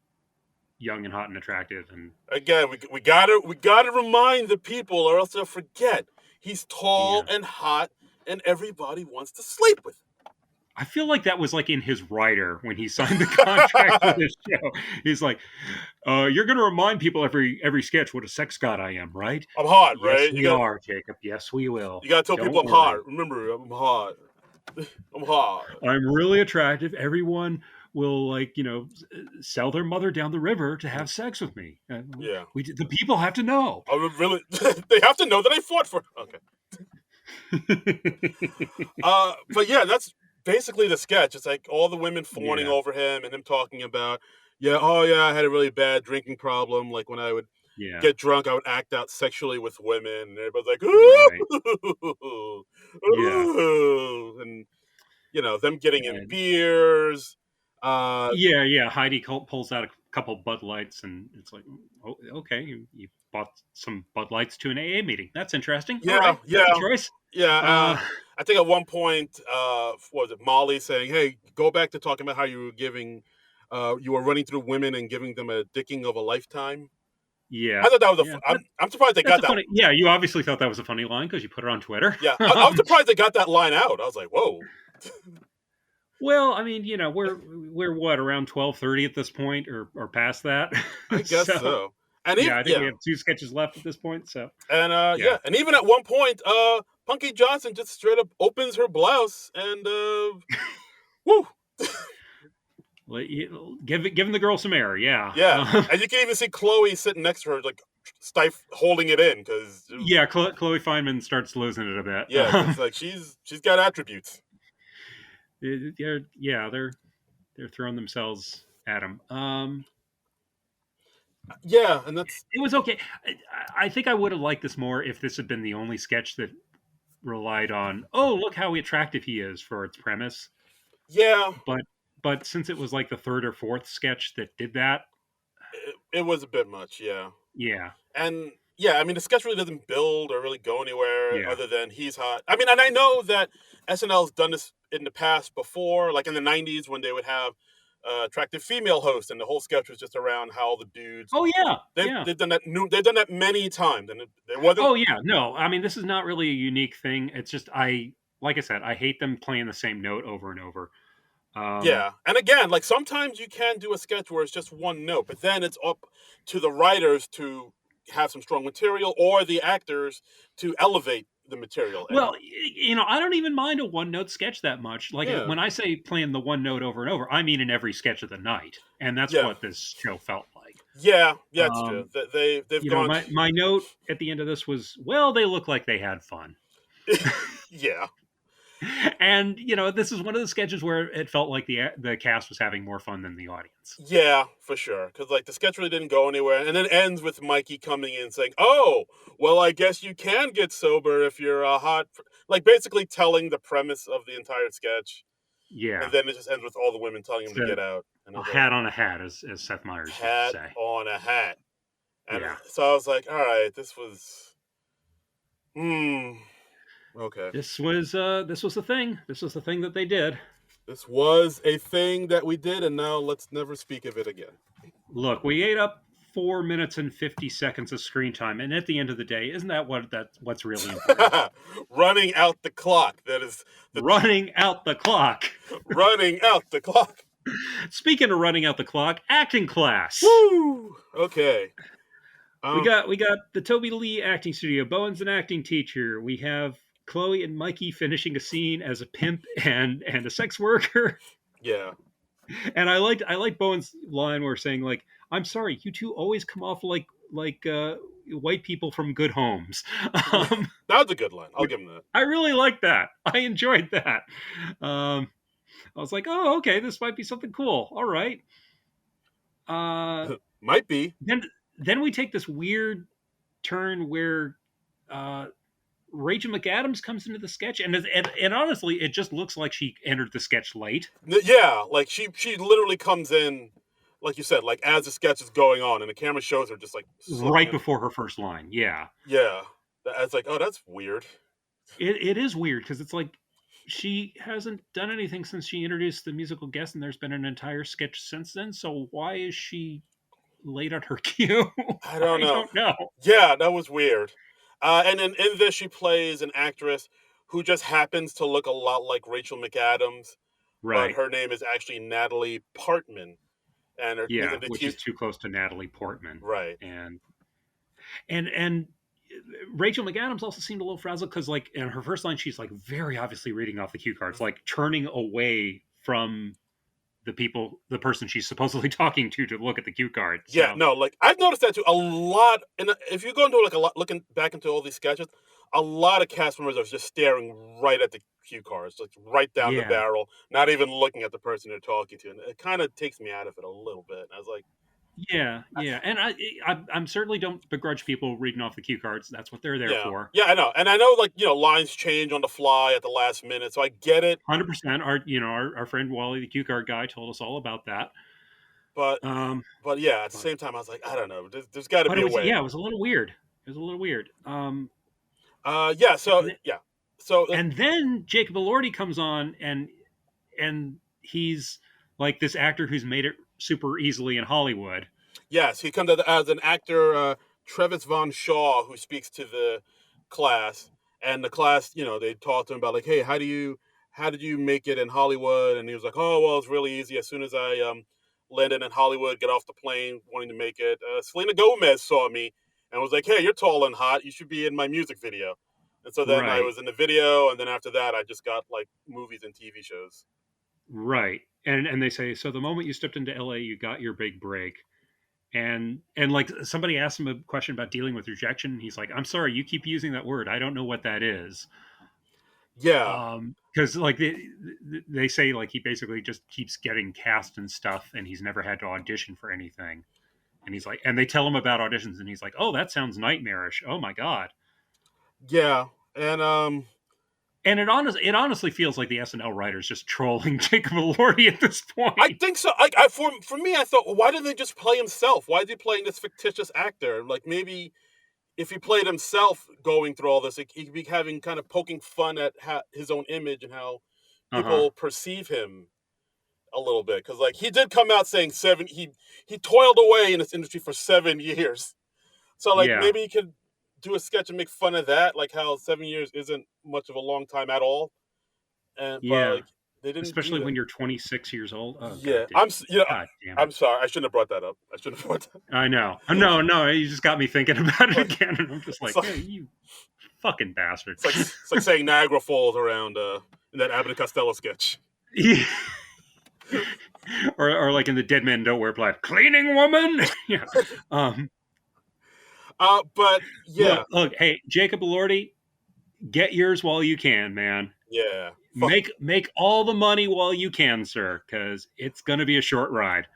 young and hot and attractive, and again we gotta remind the people, or else they'll forget he's tall and hot, and everybody wants to sleep with him. I feel like that was like in his writer when he signed the contract for this show. He's like, "You're going to remind people every sketch what a sex god I am, right? I'm hot, yes, right? We are, Jacob. Yes, we will. You got to tell people I'm hot. Remember, I'm hot. I'm hot. I'm really attractive. Everyone will sell their mother down the river to have sex with me. The people have to know. Really, they have to know that I fought for. Okay. But yeah, that's basically the sketch. It's like all the women fawning over him and him talking about, I had a really bad drinking problem. Like when I would get drunk, I would act out sexually with women, and everybody's like, ooh, ooh, and them getting in beers. Heidi pulls out a couple Bud Lights, and it's like, oh, okay, you bought some Bud Lights to an AA meeting. That's interesting. All right, choice. I think at one point, what was it, Molly saying, "Hey, go back to talking about how you were giving, you were running through women and giving them a dicking of a lifetime." Yeah, I thought that was I'm surprised they got that. Funny, you obviously thought that was a funny line because you put it on Twitter. Yeah, I'm surprised they got that line out. I was like, whoa. Well, I mean, we're what, around 12:30 at this point, or past that. I guess so. And Yeah, even I think we have 2 sketches left at this point, so yeah. and even at one point, Punky Johnson just straight up opens her blouse and woo. Giving the girl some air, yeah. Yeah, and you can even see Chloe sitting next to her, like holding it in because Yeah, Chloe Fineman starts losing it a bit. yeah, because like she's got attributes. They're throwing themselves at him. Yeah, and that's It was okay. I think I would have liked this more if this had been the only sketch that relied on, oh, look how attractive he is for its premise. yeah, But since it was like the third or fourth sketch that did that, it was a bit much. Yeah, yeah, and yeah, I mean the sketch really doesn't build or really go anywhere yeah. other than he's hot. I mean, and I know that SNL's done this in the past before, like in the '90s when they would have attractive female host, and the whole sketch was just around how the dudes. Oh yeah, yeah. They've done that. They've done that many times, and it wasn't. Oh yeah. No, I mean this is not really a unique thing. It's just like I said, I hate them playing the same note over and over. Yeah, and again, like sometimes you can do a sketch where it's just one note, but then it's up to the writers to have some strong material or the actors to elevate the material. Well, And I don't even mind a one note sketch that much. Like yeah, when I say playing the one note over and over, I mean in every sketch of the night, and that's yeah, what this show felt like. yeah, it's true. Um, They've gone. my note at the end of this was, well, they look like they had fun. Yeah, And this is one of the sketches where it felt like the cast was having more fun than the audience. yeah, for sure. Because like the sketch really didn't go anywhere, and then it ends with Mikey coming in saying, "Oh, well, I guess you can get sober if you're a hot," like basically telling the premise of the entire sketch. And Yeah, then it just ends with all the women telling him to so get out. And I a was like, hat on a hat, as Seth Meyers used to hat say. on a hat. And Yeah, so I was like, all right, this was, okay. this was the thing. This was the thing that they did. This was a thing that we did, and now let's never speak of it again. Look, we ate up 4 minutes and 50 seconds of screen time, and at the end of the day, isn't that what's really important? Running out the clock. That is Running out the clock. running out the clock. Speaking of running out the clock, acting class. Woo! Okay. We got the Toby Lee acting studio. Bowen's an acting teacher. We have Chloe and Mikey finishing a scene as a pimp and a sex worker. Yeah. And I liked Bowen's line where saying like, "I'm sorry, you two always come off like white people from good homes." That was a good line. I'll give him that. I really liked that. I enjoyed that. I was like, "Oh, okay, this might be something cool." All right. Might be. Then we take this weird turn where Rachel McAdams comes into the sketch, and honestly, it just looks like she entered the sketch late. Yeah, like she literally comes in, like you said, like as the sketch is going on, and the camera shows her just like Right before her first line. Yeah, yeah. It's like, oh, that's weird. it is weird because it's like she hasn't done anything since she introduced the musical guest, and there's been an entire sketch since then. So why is she late on her cue? I don't I know. don't know. Yeah, that was weird. And then in this, she plays an actress who just happens to look a lot like Rachel McAdams, but Right. her name is actually Natalie Portman, and Yeah, which is too close to Natalie Portman. right. And Rachel McAdams also seemed a little frazzled because, like, in her first line, she's like very obviously reading off the cue cards, like turning away from the person she's supposedly talking to look at the cue cards. Yeah, no, like I've noticed that too a lot. And if you go into like a lot, looking back into all these sketches, a lot of cast members are just staring right at the cue cards, like right down the Yeah, barrel, not even looking at the person they're talking to, and it kind of takes me out of it a little bit. And I was like, yeah, and I'm certainly don't begrudge people reading off the cue cards. That's what they're there yeah, for. yeah, I know, and I know, like lines change on the fly at the last minute, so I get it. 100%. Our friend Wally, the cue card guy, told us all about that. But Um, but yeah, at the but same time, I was like, I don't know, there's got to but be it a was way. yeah, it was a little weird. It was a little weird. Yeah, so And, yeah, so and then Jacob Elordi comes on, and he's like this actor who's made it super easily in Hollywood. yes, he comes as an actor, Travis Von Shaw, who speaks to the class, and the class, they talk to him about like, hey, how did you make it in Hollywood? And he was like, oh, well, it's really easy. As soon as I landed in Hollywood, get off the plane, wanting to make it. Selena Gomez saw me and was like, "Hey, you're tall and hot. You should be in my music video." And so then I Right. was in the video, and then after that, I just got like movies and TV shows. Right. And they say, so the moment you stepped into LA, you got your big break. And like somebody asked him a question about dealing with rejection. And he's like, I'm sorry, you keep using that word. I don't know what that is. Yeah, Because like they say like he basically just keeps getting cast and stuff, and he's never had to audition for anything. And he's like, and they tell him about auditions, and he's like, oh, that sounds nightmarish. Oh my god. yeah, and And it honestly feels like the SNL writers just trolling Jacob Elordi at this I point. think so. For me, I thought, well, why didn't they just play himself? Why is he playing this fictitious actor? Like maybe if he played himself going through all this, he could be having kind of poking fun at his own image and how Uh huh. people perceive him a little bit. Because like he did come out saying he toiled away in this industry for 7 years. So like Yeah. maybe he could do a sketch and make fun of that, like how 7 years isn't much of a long time at all. And but Yeah. like they didn't do Especially that. when you're 26 years old. Oh god, Yeah, god damn it. I'm sorry. I shouldn't have brought that up. I shouldn't have brought that. I know. No, no, you just got me thinking about it Like again, and I'm just it's like, like hey, you fucking bastard. it's like saying Niagara Falls around in that Abbott and Costello sketch. Yeah. Or like in the Dead Men Don't Wear Black, cleaning woman. Yeah. Um, But yeah, look, hey, Jacob Elordi, get yours while you can, man. yeah. Make all the money while you can, sir, because it's gonna be a short ride.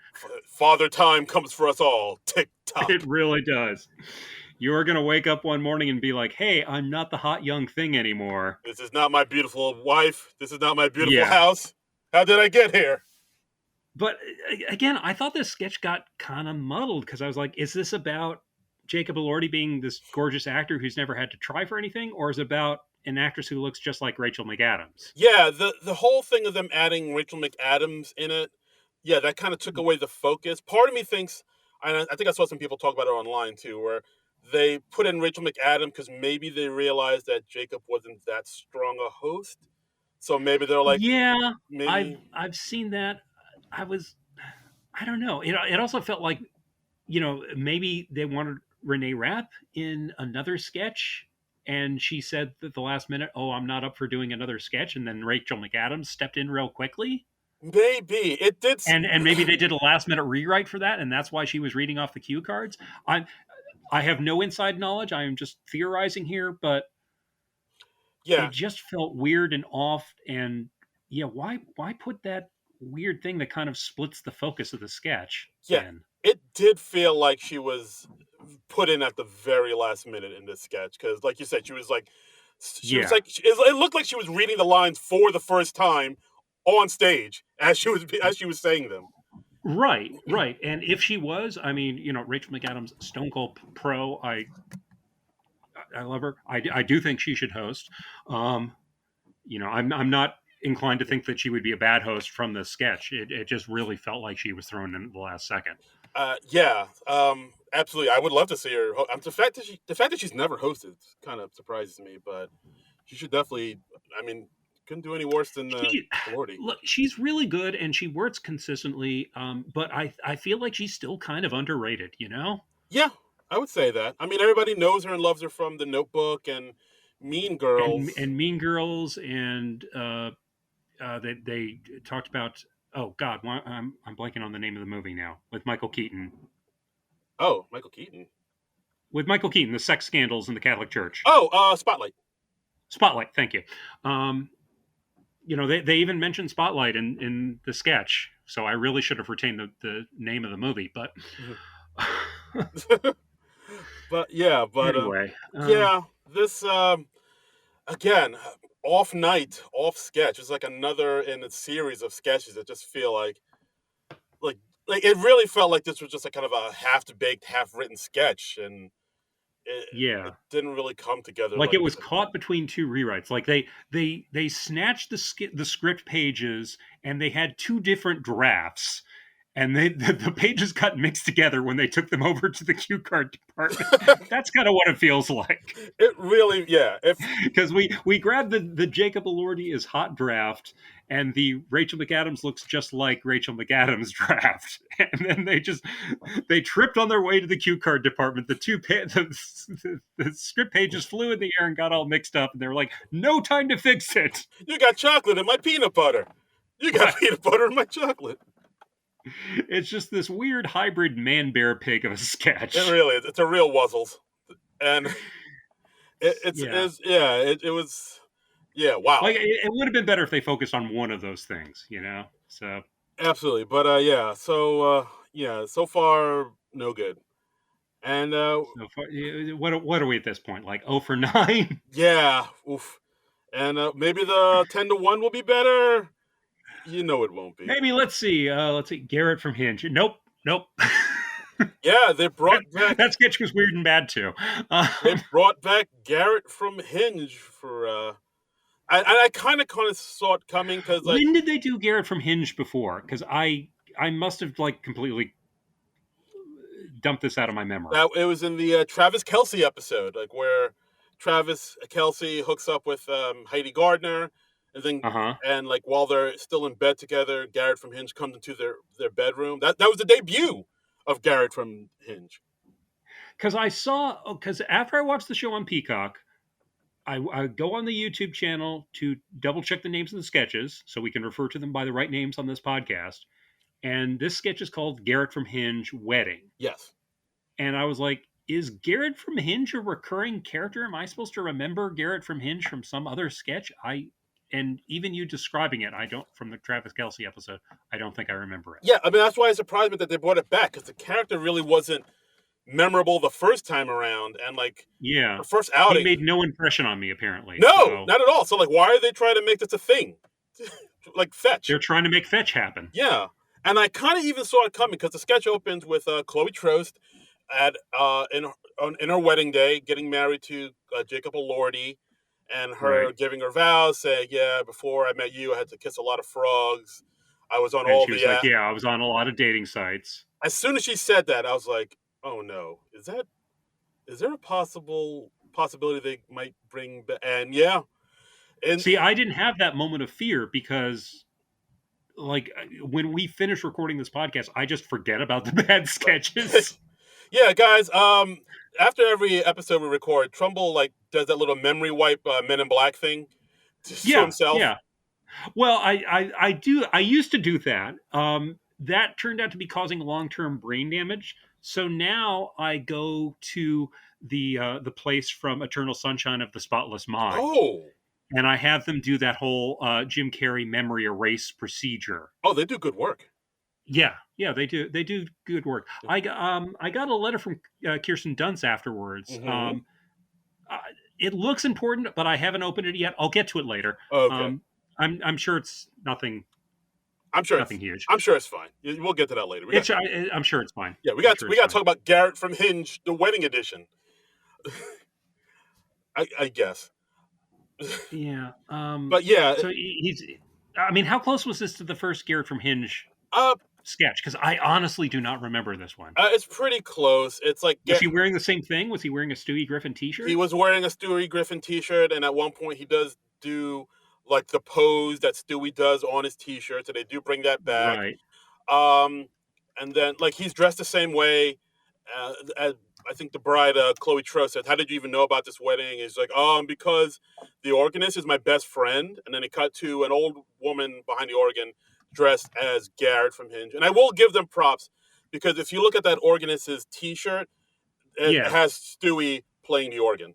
Father Time comes for us all. Tick It tock. really does. You're gonna wake up one morning and be like, "Hey, I'm not the hot young thing anymore." This is not my beautiful wife. This is not my beautiful Yeah, house. How did I get here? but again, I thought this sketch got kind of muddled because I was like, "Is this about Jacob Elordi being this gorgeous actor who's never had to try for anything, or is it about an actress who looks just like Rachel McAdams?" Yeah, the whole thing of them adding Rachel McAdams in it, yeah, that kind of took away the focus. Part of me thinks, and I think I saw some people talk about it online too, where they put in Rachel McAdams because maybe they realized that Jacob wasn't that strong a host. So maybe they're like, Yeah, maybe, I've seen that. I was I don't know. It also felt like maybe they wanted Reneé Rapp in another sketch, and she said at the last minute, "Oh, I'm not up for doing another sketch," and then Rachel McAdams stepped in real quickly, maybe it did. and maybe they did a last minute rewrite for that, and that's why she was reading off the cue cards. I have no inside knowledge. I am just theorizing here, but Yeah, it just felt weird and off. And yeah, why put that weird thing that kind of splits the focus of the sketch yeah, in? it did feel like she was put in at the very last minute in this sketch because, like you said, Yeah. it looked like she was reading the lines for the first time on stage as she was saying them. Right, right. And if she was, I mean, Rachel McAdams, Stone Cold Pro, I love her. I do think she should host. Um, I'm not inclined to think that she would be a bad host from the sketch. It just really felt like she was thrown in at the last second. Yeah, absolutely. I would love to see her. The fact that she's never hosted kind of surprises me, but she should definitely. I mean, couldn't do any worse than She, Elordi. look, she's really good and she works consistently. But I feel like she's still kind of underrated. Yeah, I would say that. I mean, everybody knows her and loves her from The Notebook and Mean Girls. And Mean Girls and they talked about. Oh God, I'm blanking on the name of the movie now with Michael Keaton. Oh, Michael Keaton. With Michael Keaton, the sex scandals in the Catholic Church. Oh, Spotlight. Spotlight, thank you. They even mentioned Spotlight in the sketch, so I really should have retained the name of the movie. But but anyway, yeah, this again, off night, off sketch. It's like another in a series of sketches that just feel like like it really felt like this was just a kind of a half baked, half written sketch, and it yeah, didn't really come together like like it was caught between two rewrites. Like they snatched the script pages and they had two different drafts, and the pages got mixed together when they took them over to the cue card department. That's kind of what it feels like. It really, yeah. If Because we grabbed the Jacob Elordi is hot draft, and the Rachel McAdams looks just like Rachel McAdams draft, and then they tripped on their way to the cue card department. The script pages flew in the air and got all mixed up, and they were like, "No time to fix it." you got chocolate in my peanut butter, you got Right. peanut butter in my chocolate. It's just this weird hybrid man bear pig of a sketch. It really is. It's a real wuzzles, and Yeah. it was, yeah, wow. Like it would have been better if they focused on one of those things, you know. So Absolutely. But yeah, so yeah, so far no good. And so far, what are we at this point? Like 0 for 9? yeah, oof. And maybe the 10-1 will be better. You know it won't be. Maybe let's see. Let's see. Garrett from Hinge. Nope. Nope. Yeah, they brought back That sketch was weird and bad too. they brought back Garrett from Hinge for I kind of saw it coming because like When did they do Garrett from Hinge before? Because I must have like completely dumped this out of my memory. that it was in the Travis Kelsey episode, like where Travis Kelsey hooks up with Heidi Gardner, and then Uh huh. and like while they're still in bed together, Garrett from Hinge comes into their bedroom. That was the debut of Garrett from Hinge. Because after I watched the show on Peacock, I go on the YouTube channel to double check the names of the sketches so we can refer to them by the right names on this podcast. And this sketch is called Garrett from Hinge Wedding. Yes. And I was like, is Garrett from Hinge a recurring character? Am I supposed to remember Garrett from Hinge from some other sketch? And even you describing it, I don't from the Travis Kelsey episode, I don't think I remember it. Yeah, I mean that's why it surprised me that they brought it back because the character really wasn't memorable the first time around, and like Yeah. the first He outing. made no impression on me apparently. No, So not at all. So like, why are they trying to make this a thing? Like fetch. they're trying to make fetch happen. Yeah, and I kind of even saw it coming because the sketch opens with Chloe Trost at in her wedding day, getting married to Jacob Elordi, and her Right. giving her vows, saying, "Yeah, before I met you, I had to kiss a lot of frogs. I was on And all she was the." like, yeah, I was on a lot of dating sites. As soon as she said that, I was like, "Oh no, is there a possibility they might bring?" And yeah, and See, I didn't have that moment of fear because like when we finish recording this podcast, I just forget about the bad sketches. yeah, guys. After every episode we record, Trumbull like does that little memory wipe Men in Black thing to Yeah, himself. yeah. Well, I do. I used to do that. That turned out to be causing long term brain damage. So now I go to the place from Eternal Sunshine of the Spotless Mind, Oh, and I have them do that whole Jim Carrey memory erase procedure. oh, they do good work. Yeah, yeah, they do. They do good work. I got a letter from Kirsten Dunst afterwards. Mm-hmm. Uh, it looks important, but I haven't opened it yet. I'll get to it later. Okay, I'm sure it's nothing I'm sure nothing huge. it's fine. We'll get to that later. I'm sure it's fine. Yeah, I'm sure we it's got to fine. talk about Garrett from Hinge, the wedding edition. I guess, Yeah. but yeah, So he's. I mean, how close was this to the first Garrett from Hinge uh, sketch? Because I honestly do not remember this one. it's pretty close. It's like Was he wearing the same thing? Was he wearing a Stewie Griffin he T-shirt? was wearing a Stewie Griffin T-shirt, and at one point he does do like the pose that Stewie does on his T-shirt. So they do bring that back. Right. Um, and then like he's dressed the same way. As I think the bride, Chloe Trost, said, "How did you even know about this wedding?" He's like, because the organist is my best friend." And then he cut to an old woman behind the organ dressed as Garrett from Hinge. And I will give them props because if you look at that organist's T-shirt, it Yeah. has Stewie playing the organ.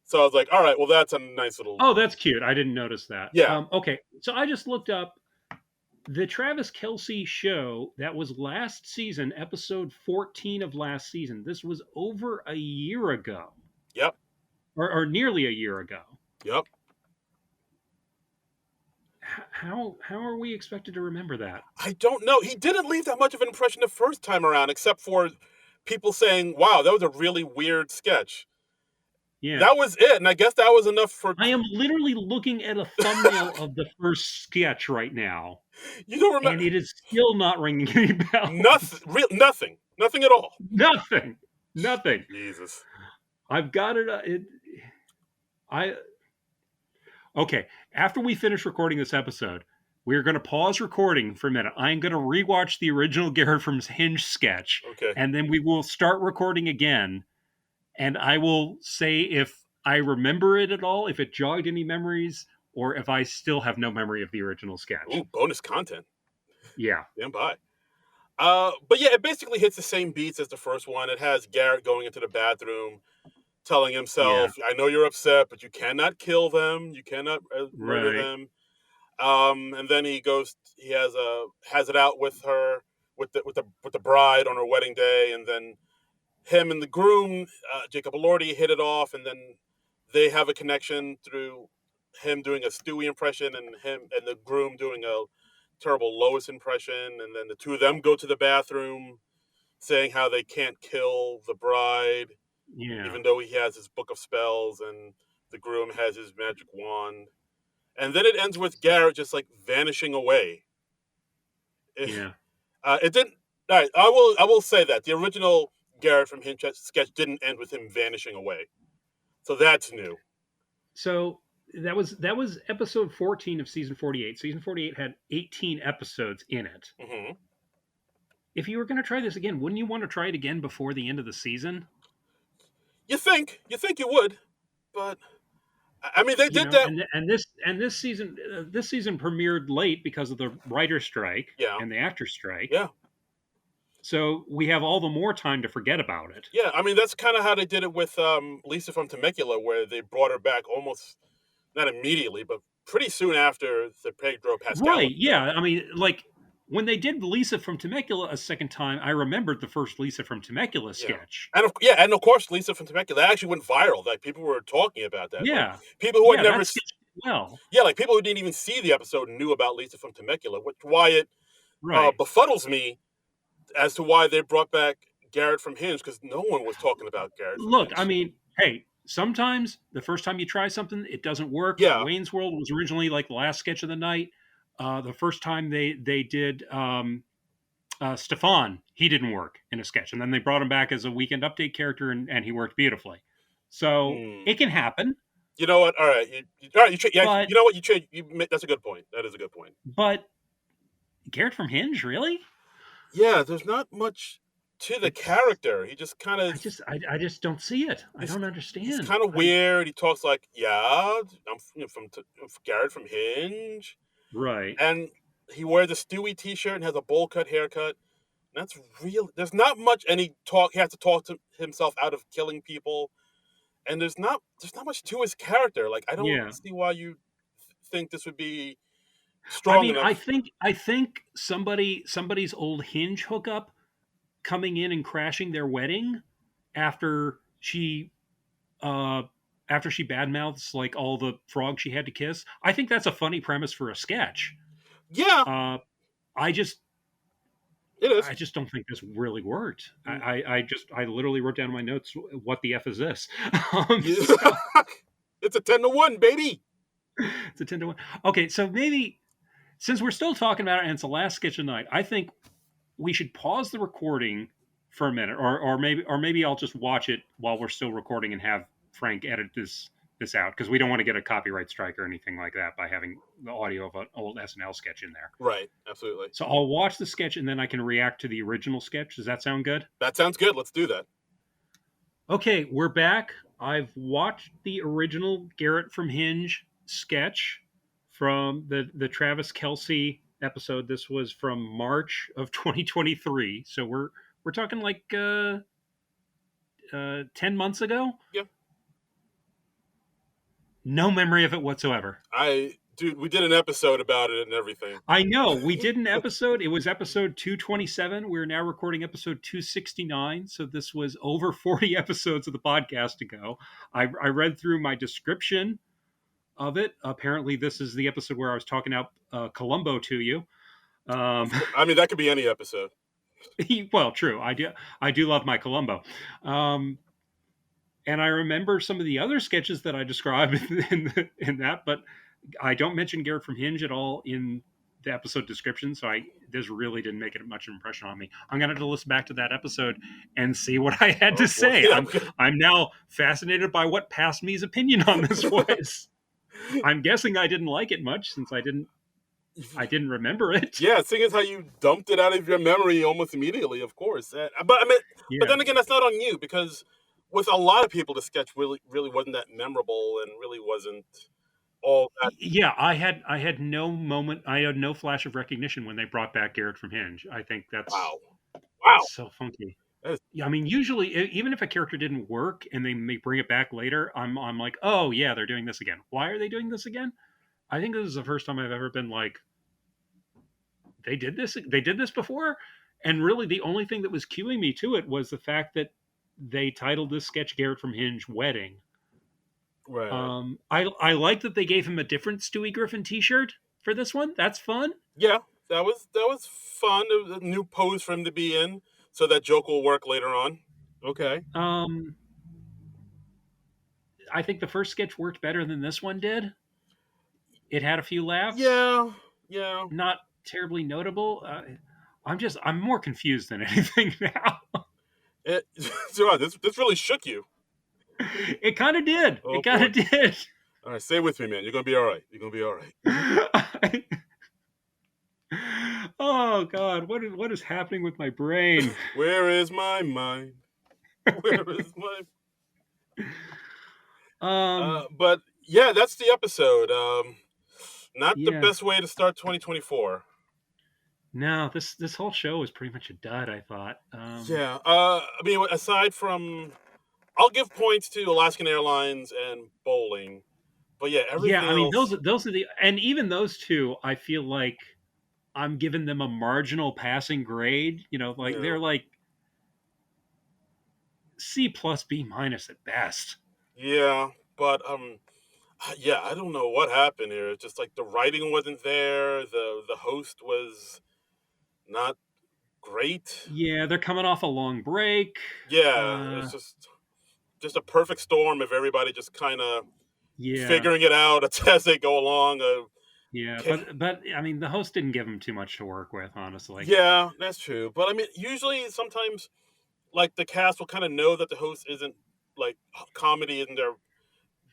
So I was like, all right, well, that's a nice little. Oh, that's cute. I didn't notice that. Yeah. Okay. So I just looked up the Travis Kelsey show that was last season, episode 14 of last season. This was over a year ago, Yep. or nearly a year ago. Yep. How are we expected to remember that? I don't know. He didn't leave that much of an impression the first time around, except for people saying, wow, that was a really weird sketch. Yeah. That was it, and I guess that was enough for. I am literally looking at a thumbnail of the first sketch right now, You don't and remember it is still not ringing any nothing. bells. Nothing at all. Nothing. Nothing. Jesus. I've got it. I Okay. After we finish recording this episode, we're going to pause recording for a minute. I'm going to rewatch the original Garrett from Hinge sketch, Okay. and then we will start recording again. And I will say if I remember it at all, if it jogged any memories, or if I still have no memory of the original sketch. Ooh, bonus content. Yeah. Stand by. But yeah, it basically hits the same beats as the first one. It has Garrett going into the bathroom, telling Yeah. himself, "I know you're upset, but you cannot kill them. You cannot murder Right. them." And then he goes. He has it out with her, with the bride on her wedding day, and then him and the groom, Jacob Elordi, hit it off, and then they have a connection through him doing a Stewie impression and him and the groom doing a terrible Lois impression, and then the two of them go to the bathroom saying how they can't kill the bride, Yeah. even though he has his book of spells and the groom has his magic wand. And then it ends with Garrett just like vanishing away. Yeah. It didn't. All right, I will say that the original Garrett from Hinge sketch didn't end with him vanishing away, so that's new. So that was episode 14 of season 48. Season 48 had 18 episodes in it. Hmm. If you were going to try this again, wouldn't you want to try it again before the end of the season? You think you would, but I mean they You did know, that. and this season premiered late because of the writer strike Yeah, and the actor strike. yeah, So we have all the more time to forget about it. yeah. I mean that's kind of how they did it with Lisa from Temecula, where they brought her back almost not immediately, but pretty soon after the Pedro Pascal Right. episode. Yeah. I mean, like when they did Lisa from Temecula a second time, I remembered the first Lisa from Temecula Yeah. sketch. And of course, Lisa from Temecula that actually went viral. Like people were talking about that. Like Yeah. people who had Yeah. never, That sketch did well. yeah, like people who didn't even see the episode knew about Lisa from Temecula. Which why it Right. befuddles me as to why they brought back Garrett from Hinge because no one was talking about Garrett from Look, I Hinge. mean, hey, sometimes the first time you try something, it doesn't work. Yeah, Wayne's World was originally like the last sketch of the night. The first time they did Stefan, he didn't work in a sketch, and then they brought him back as a Weekend Update character, and he worked beautifully. So hmm. it can happen, You know what? All right, all right. Yeah, but you know what? That's a good point. That is a good point. but Garrett from Hinge, really? Yeah, there's not much to the It's character. He just kind of I just don't see it. I he's don't he's understand. kind of weird. He talks like, yeah, from Garrett from Hinge, Right. and he wears a Stewie T-shirt and has a bowl cut haircut. And that's real. There's not much, and he has to talk to himself out of killing people, and there's not much to his character. Like I don't Yeah. see why you think this would be I strong mean, I enough. think I think somebody's old Hinge hookup coming in and crashing their wedding after she uh after she badmouths like all the frogs she had to kiss. I think that's a funny premise for a sketch. Yeah, Uh I just it is. I just don't think this really worked. I literally wrote down in my notes, what the F is this? Yeah. So It's a 10-1, baby. it's a 10 to 1. Okay, so maybe since we're still talking about it and it's the last sketch of the night, I think we should pause the recording for a minute, or maybe I'll just watch it while we're still recording and have Frank edit this out because we don't want to get a copyright strike or anything like that by having the audio of an old SNL sketch in there. Right, absolutely. So I'll watch the sketch and then I can react to the original sketch. Does that sound good? That sounds good. Let's do that. Okay, we're back. I've watched the original Garrett from Hinge sketch from the Travis Kelsey episode. This was from March of 2023. So we're talking like 10 months ago. Yeah. No memory of it whatsoever. Dude, we did an episode about it and everything. I know we did an episode. It was episode 227. We're now recording episode 269. So this was over 40 episodes of the podcast ago. I read through my description of it. Apparently, this is the episode where I was talking out Columbo to you. I mean, that could be any episode. Well, true. I do love my Columbo. And I remember some of the other sketches that I described in that, but I don't mention Garrett from Hinge at all in the episode description, so I this really didn't make it much impression on me. I'm gonna have to listen back to that episode and see what I had Oh to boy, say. yeah. I'm now fascinated by what past me's opinion on this was. I'm guessing I didn't like it much since I didn't remember it. Yeah, seeing as how you dumped it out of your memory almost immediately, of course. But I mean, but Yeah. then again, that's not on you because with a lot of people, the sketch really wasn't that memorable and really wasn't all that. Yeah, I had no moment, I had no flash of recognition when they brought back Garrett from Hinge. I think that's Wow, wow. so funky. That is, Yeah, I mean, usually, even if a character didn't work and they may bring it back later, I'm like, oh yeah, they're doing this again. Why are they doing this again? I think this is the first time I've ever been like, they did this. They did this before, and really, the only thing that was cueing me to it was the fact that they titled this sketch "Garrett from Hinge Wedding." right. I like that they gave him a different Stewie Griffin T-shirt for this one. That's fun. Yeah, that was fun. It was a new pose for him to be in, so that joke will work later on. Okay. Um, I think the first sketch worked better than this one did. It had a few laughs, Yeah, yeah. not terribly notable. I'm more confused than anything now. It, so this really shook you. It kind of did. Oh It kind boy. of did. All right, stay with me, man. You're gonna be all right. You're gonna be all right. Oh God, what is happening with my brain? Where is my mind? Where is my? Um, But yeah, that's the episode. Not the yeah. best way to start 2024. No, this whole show was pretty much a dud. I thought. Yeah. I mean, aside from, I'll give points to Alaskan Airlines and bowling, but yeah, Yeah, everything I mean else. those are the, and even those two, I feel like I'm giving them a marginal passing grade. Like Yeah. they're like C plus B minus at best. Yeah, but yeah, I don't know what happened here. It's just like the writing wasn't there. The host was not great. Yeah, they're coming off a long break. Yeah, Uh, it's just a perfect storm of everybody just kind of yeah, figuring it out as they go along. yeah, but I mean, the host didn't give them too much to work with, honestly. Yeah, that's true. But I mean, usually sometimes like the cast will kind of know that the host isn't like comedy in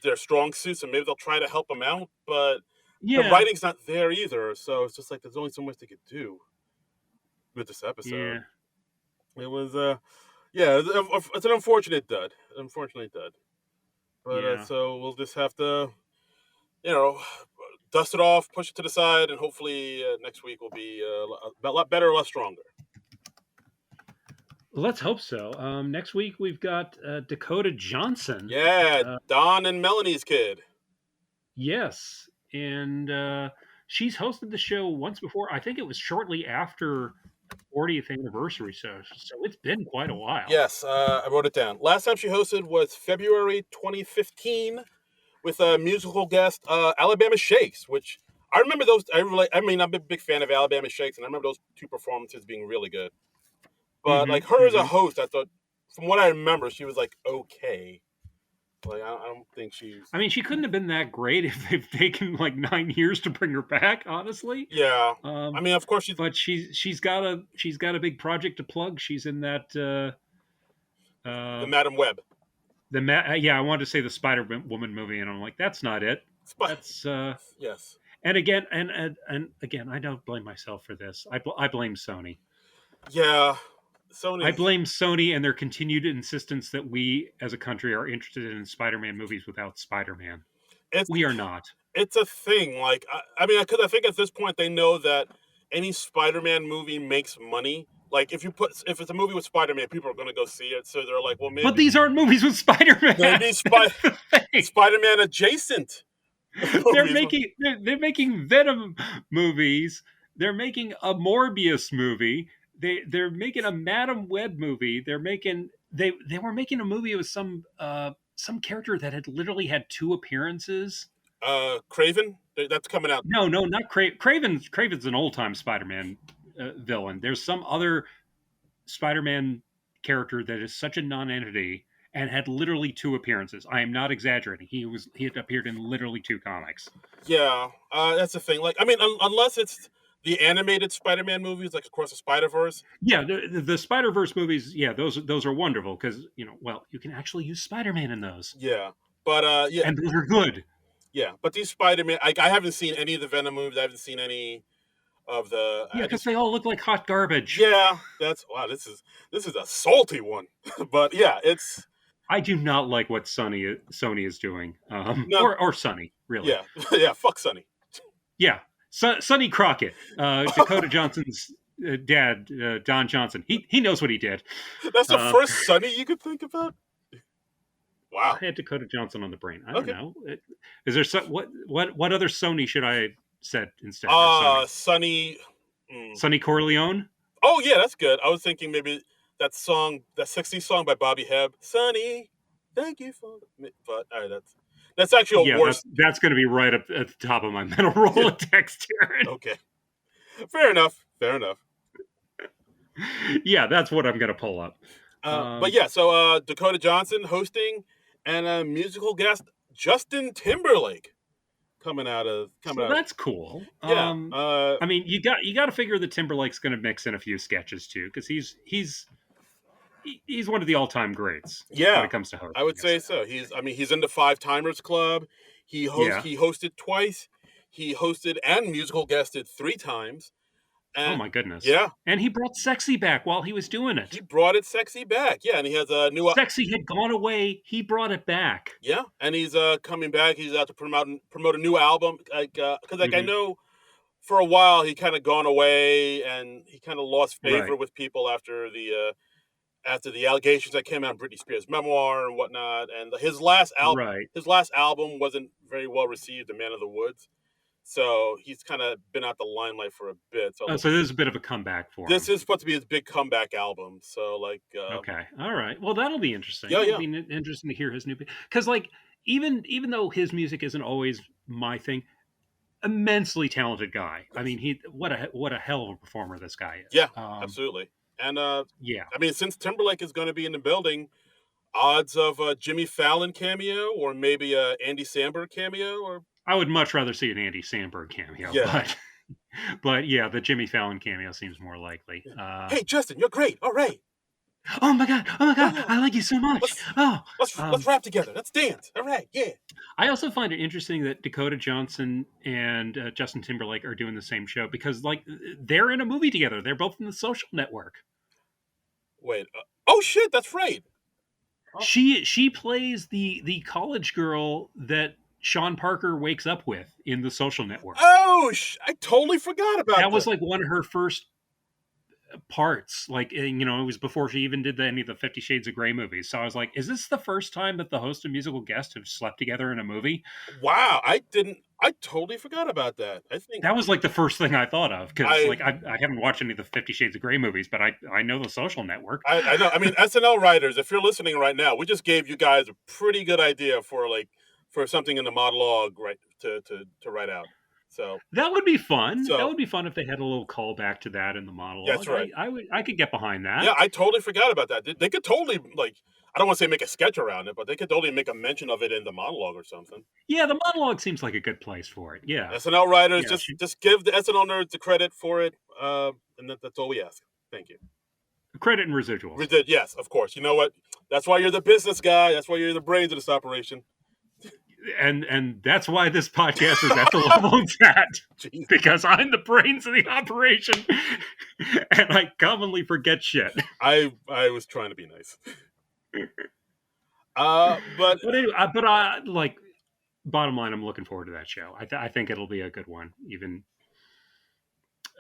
their strong suits, and maybe they'll try to help them out. But the Yeah, writing's not there either, so it's just like there's only so much they could do with this episode. yeah, It was yeah, it's an unfortunate dud, unfortunate dud. But yeah. so we'll just have to, you know, dust it off, push it to the side, and hopefully next week will be a lot better, less stronger. Let's hope so. Next week we've got Dakota Johnson. Yeah, Uh, Don and Melanie's kid. yes, and she's hosted the show once before. I think it was shortly after 40th anniversary, so it's been quite a while. Yes, I wrote it down. Last time she hosted was February 2015 with a musical guest, Alabama Shakes, which I remember those. I mean, I'm a big fan of Alabama Shakes, and I remember those two performances being really good. But Hmm. like her as a Hmm. host, I thought, from what I remember, she was like okay. Like I don't think she's. I mean, she couldn't have been that great if they've taken like 9 years to bring her back, honestly. Yeah, I Um, mean, of course she's but she's got a big project to plug. She's in that the uh, Madam Web. yeah, I wanted to say the Spider Woman movie, and I'm like, that's not it. But That's yes, and again, and again, I don't blame myself for this. I blame Sony. yeah, I Sony's. blame Sony and their continued insistence that we, as a country, are interested in Spider-Man movies without Spider-Man. It's We are not. it's a thing. Like I mean, because I think at this point they know that any Spider-Man movie makes money. Like if it's a movie with Spider-Man, people are going to go see it. So they're like, well, But maybe these aren't movies with Spider-Man. maybe That's the thing. Spider-Man adjacent They're movies. making they're making Venom movies. They're making a Morbius movie. They're making a Madam Web movie. They were making a movie with some character that had literally had two appearances. Craven, that's coming out. No, no, not Craven. Craven's an old time Spider-Man villain. There's some other Spider-Man character that is such a non-entity, and had literally 2 appearances. I am not exaggerating. He had appeared in literally 2 comics. Yeah, that's the thing. Like, I mean, unless it's the animated Spider-Man movies, like Across the Spider-Verse. Yeah, the Spider-Verse movies, yeah, those are wonderful because, well, you can actually use Spider-Man in those. Yeah, but yeah, And those are good. yeah. But these Spider-Man, I haven't seen any of the Venom movies. I haven't seen any of the. Yeah, I because just they all look like hot garbage. yeah. That's wow. This is a salty one, but yeah, it's I do not like what Sony is doing, no. or Sony, really. Yeah, yeah. Fuck Sonny. Yeah, Sonny Crockett, Dakota Johnson's dad, Don Johnson. He knows what he did. That's the Um, first Sonny you could think about. I Wow. had Dakota Johnson on the brain. I don't Okay. know. Is there what other Sony should I have said instead? Or Sony? Sonny. Mm. Sonny Corleone? Oh yeah, that's good. I was thinking maybe that song, that '60s song by Bobby Hebb, "Sonny, thank you for." But all right, that's actually a Yeah, worse. that's going to be right up at the top of my mental Rolodex here. Okay, fair enough. Fair enough. Yeah, that's what I'm going to pull up. But yeah, so Dakota Johnson hosting, and a musical guest, Justin Timberlake, coming So out. that's cool. Yeah. I mean, you got to figure that Timberlake's going to mix in a few sketches too, because he's one of the all time greats when Yeah, it comes to hosting. I would say so. He's in the Five Timers Club. Yeah. He hosted twice. He hosted and musical guested 3 times. Oh And my goodness. yeah, And he brought sexy back while he was doing he it. brought it sexy back. Yeah, and he has a new. Sexy had gone away. He brought it back. Yeah, and he's coming back. He's out to promote a new album. Like, because like I Hmm. know for a while he kind of gone away, and he kind of lost favor Right. with people after the allegations that came out in Britney Spears' memoir and whatnot. And Right. his last album wasn't very well received, The Man of the Woods. So he's kind of been out the limelight for a bit. So So this is a bit of a comeback for this him. is supposed to be his big comeback album. So like, Okay. All right. Well, that'll be interesting. yeah, It'll yeah, be interesting to hear his new, because like even though his music isn't always my thing, immensely talented guy. I yes, mean, he what a hell of a performer this guy is. yeah, absolutely. And Yeah. I mean, since Timberlake is going to be in the building, odds of a Jimmy Fallon cameo or maybe a Andy Samberg cameo or I would much rather see an Andy Samberg cameo, yeah. but yeah, the Jimmy Fallon cameo seems more likely. Hey, Justin, you're great. All right, Oh my god! Oh my oh god! yeah, I like you so much. let's Oh, let's rap together. Let's dance. All right, yeah. I also find it interesting that Dakota Johnson and Justin Timberlake are doing the same show because, like, they're in a movie together. They're both in The Social Network. Wait. Oh shit, that's right. Oh, She plays the college girl that Sean Parker wakes up with in The Social Network. I totally forgot about That was that. like one of her first parts. Like, it was before she even did any of the 50 Shades of Grey movies. So I was like, is this the first time that the host and musical guest have slept together in a movie? Wow, I didn't. I totally forgot about that. I think That was like the first thing I thought of because, I like, I haven't watched any of the 50 Shades of Grey movies, but I know The Social Network. I know. I mean, SNL writers, if you're listening right now, we just gave you guys a pretty good idea for something in the monologue, right, to write out. So That would be fun. That so would be fun if they had a little callback to that in the that's monologue. right. I could get behind that. Yeah, I totally forgot about that. They could totally like. I don't want to say make a sketch around it, but they could totally make a mention of it in the monologue or something. Yeah, the monologue seems like a good place for it. Yeah, SNL writers, yeah. just give the SNL nerds the credit for it, and that's all we ask. Thank you. Credit and residuals. We did, yes, of course. You know what? That's why you're the business guy. That's why you're the brains of this operation. And that's why this podcast is at the level it's at, Jeez. because I'm the brains of the operation and I commonly forget shit. I was trying to be nice. But But anyway, like, bottom line, I'm looking forward to that show. I think it'll be a good one. Even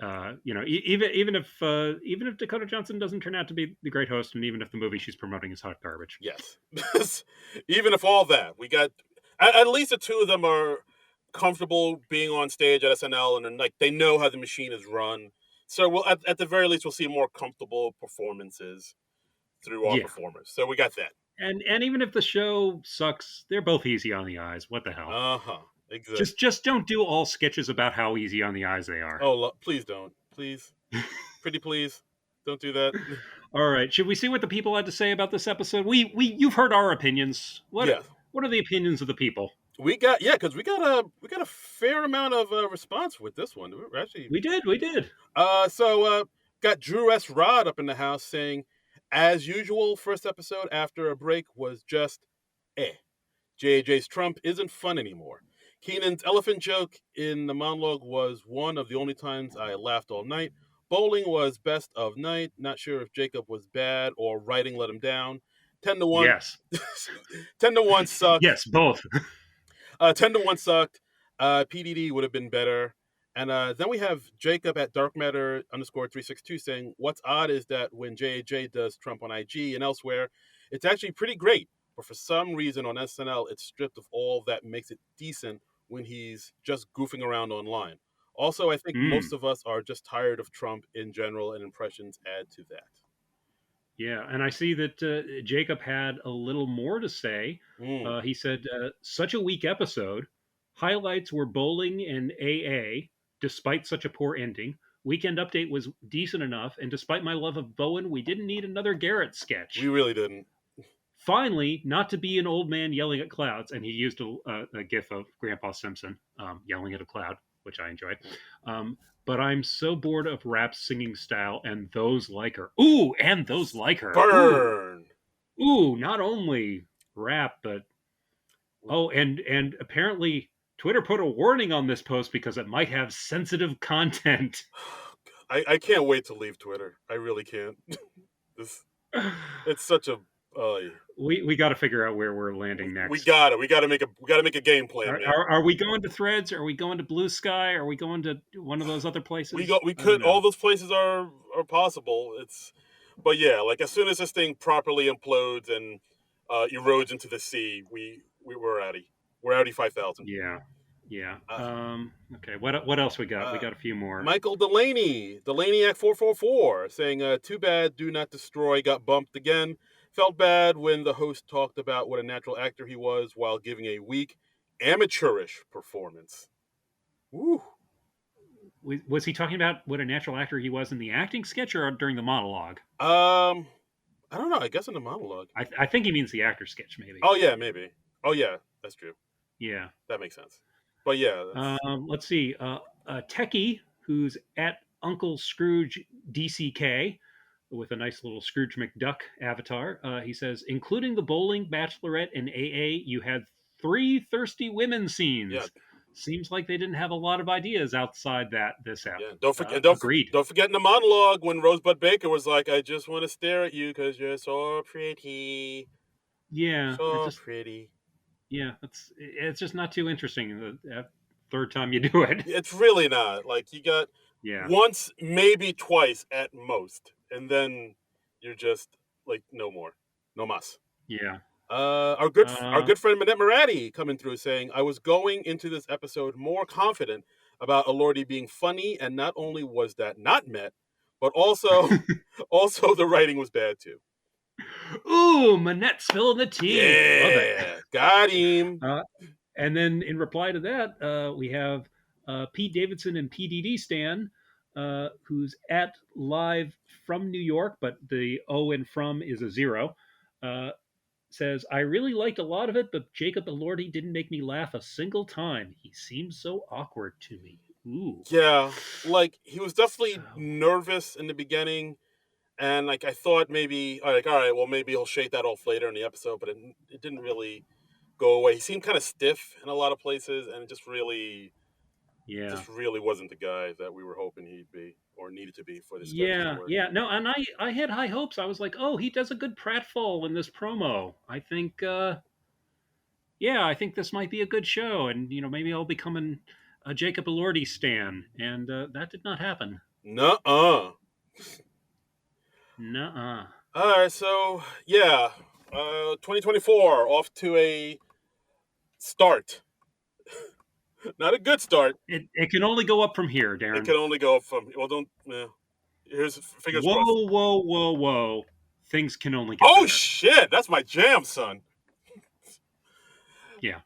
even if Dakota Johnson doesn't turn out to be the great host, and even if the movie she's promoting is hot garbage. yes, even if all that we got, at least the two of them are comfortable being on stage at SNL, and then, like, they know how the machine is run. So we'll at the very least we'll see more comfortable performances through our Yeah, performers. So we got that. and even if the show sucks, they're both easy on the eyes. What the hell? Exactly. Just don't do all sketches about how easy on the eyes they are. Oh, please don't, please, pretty please. Don't do that. All right. Should we see what the people had to say about this episode? You've heard our opinions. Yeah, What are the opinions of the people? because we got a fair amount of response with this one. We're actually We did. so got Drew S. Rod up in the house saying, as usual, first episode after a break was just eh. JJ's Trump isn't fun anymore. Keenan's elephant joke in the monologue was one of the only times I laughed all night. Bowling was best of night. Not sure if Jacob was bad or writing let him down. 10-1. Yes. 10-1 sucked. Yes, both. 10-1 sucked. PDD would have been better. And then we have Jacob at darkmatter_362 saying, what's odd is that when JJ does Trump on IG and elsewhere, it's actually pretty great. But for some reason on SNL, it's stripped of all that makes it decent when he's just goofing around online. Also, I think most of us are just tired of Trump in general, and impressions add to that. Yeah, and I see that Jacob had a little more to say. He said, such a weak episode. Highlights were bowling and AA, despite such a poor ending. Weekend Update was decent enough, and despite my love of Bowen, we didn't need another Garrett sketch. We really didn't. Finally, not to be an old man yelling at clouds, and he used a gif of Grandpa Simpson yelling at a cloud, which I enjoyed. But I'm so bored of Rapp's singing style and those like her. Ooh, and those like her. Burn. Ooh, not only Rapp, but and apparently Twitter put a warning on this post because it might have sensitive content. I can't wait to leave Twitter. I really can't. It's such a. We got to figure out where we're landing next. We got to make a game plan. Are we going to Threads? Are we going to Blue Sky? Are we going to one of those other places? We could. All those places are possible. But yeah, like as soon as this thing properly implodes and erodes into the sea, we're outie. We're outie 5,000. Yeah. Okay. What else we got? We got a few more. Michael Delaney at 444 saying, "Too bad Do Not Destroy got bumped again. Felt bad when the host talked about what a natural actor he was while giving a weak, amateurish performance." Woo. Was he talking about what a natural actor he was in the acting sketch or during the monologue? I don't know. I guess in the monologue. I think he means the actor sketch, maybe. Oh yeah, maybe. Oh yeah, that's true. Yeah, that makes sense. But yeah, let's see. Techie, who's at Uncle Scrooge DCK, with a nice little Scrooge McDuck avatar. He says, including the bowling, bachelorette, and AA, you had 3 thirsty women scenes. Yeah. Seems like they didn't have a lot of ideas outside this app. Yeah. Don't forget in the monologue when Rosebud Baker was like, "I just want to stare at you because you're so pretty." Yeah, so pretty. Yeah, it's just not too interesting the third time you do it. It's really not. Like you got once, maybe twice at most, and then you're just like no more, no mas. Yeah. Our good friend Manette Moratti coming through saying, "I was going into this episode more confident about Elordi being funny, and not only was that not met, but also the writing was bad too." Ooh, Manette spilling the tea. Yeah, love it. Got him. And then in reply to that, we have Pete Davidson and PDD Stan, who's at live from New York, but the O and from is a 0. Says, I really liked a lot of it, but Jacob Elordi didn't make me laugh a single time. He seems so awkward to me. Ooh. Yeah, like he was definitely nervous in the beginning. And like I thought maybe, all right, well maybe he'll shake that off later in the episode, but it didn't really go away. He seemed kind of stiff in a lot of places, and it just really wasn't the guy that we were hoping he'd be or needed to be for this. Yeah. No, and I had high hopes. I was like, oh, he does a good pratfall in this promo. I think, I think this might be a good show, and maybe I'll become a Jacob Elordi stan, and that did not happen. Nuh-uh. All right, so 2024 off to a start. Not a good start. It can only go up from here, Darren. It can only go up from here's fingers crossed. Whoa! Things can only get better. Oh shit! That's my jam, son. Yeah.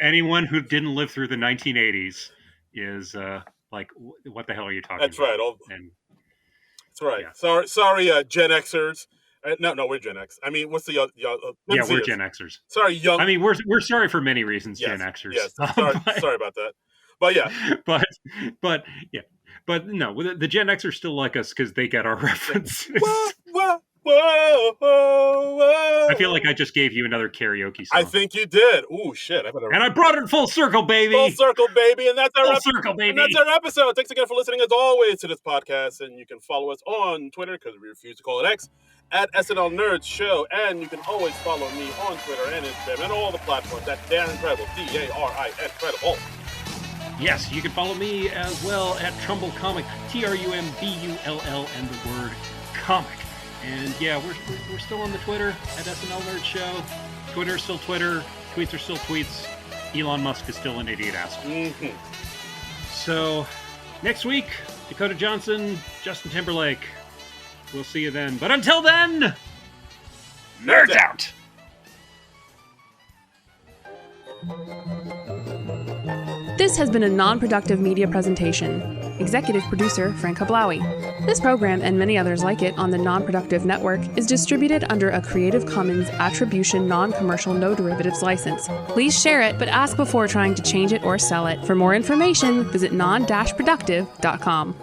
Anyone who didn't live through the 1980s is like, what the hell are you talking about? That's right. That's right. Yeah. Sorry, Gen Xers. No, we're Gen X. I mean, what's the yeah, we're Gen Xers. Sorry, young. I mean, we're sorry for many reasons, yes, Gen Xers. Yes, but, sorry about that. But yeah, but yeah, but no, the Gen Xers still like us because they get our references. Whoa. I feel like I just gave you another karaoke song. I think you did. Ooh, shit! And I brought it full circle, baby. Full circle, baby, and that's our circle, baby. And that's our episode. Thanks again for listening, as always, to this podcast. And you can follow us on Twitter, because we refuse to call it X, at SNL Nerds Show. And you can always follow me on Twitter and Instagram and all the platforms at Darren Credible, DARIN Credible. Yes, you can follow me as well at Trumbull Comic, TRUMBULL, and the word comic. And yeah, we're still on the Twitter at SNL Nerd Show. Twitter is still Twitter. Tweets are still tweets. Elon Musk is still an idiot asshole. Mm-hmm. So, next week, Dakota Johnson, Justin Timberlake. We'll see you then. But until then, Nerds out! This has been a non-productive media presentation. Executive producer Frank Hablawi. This program and many others like it on the Non-Productive Network is distributed under a Creative Commons Attribution Non-Commercial No Derivatives license. Please share it, but ask before trying to change it or sell it. For more information, visit non-productive.com.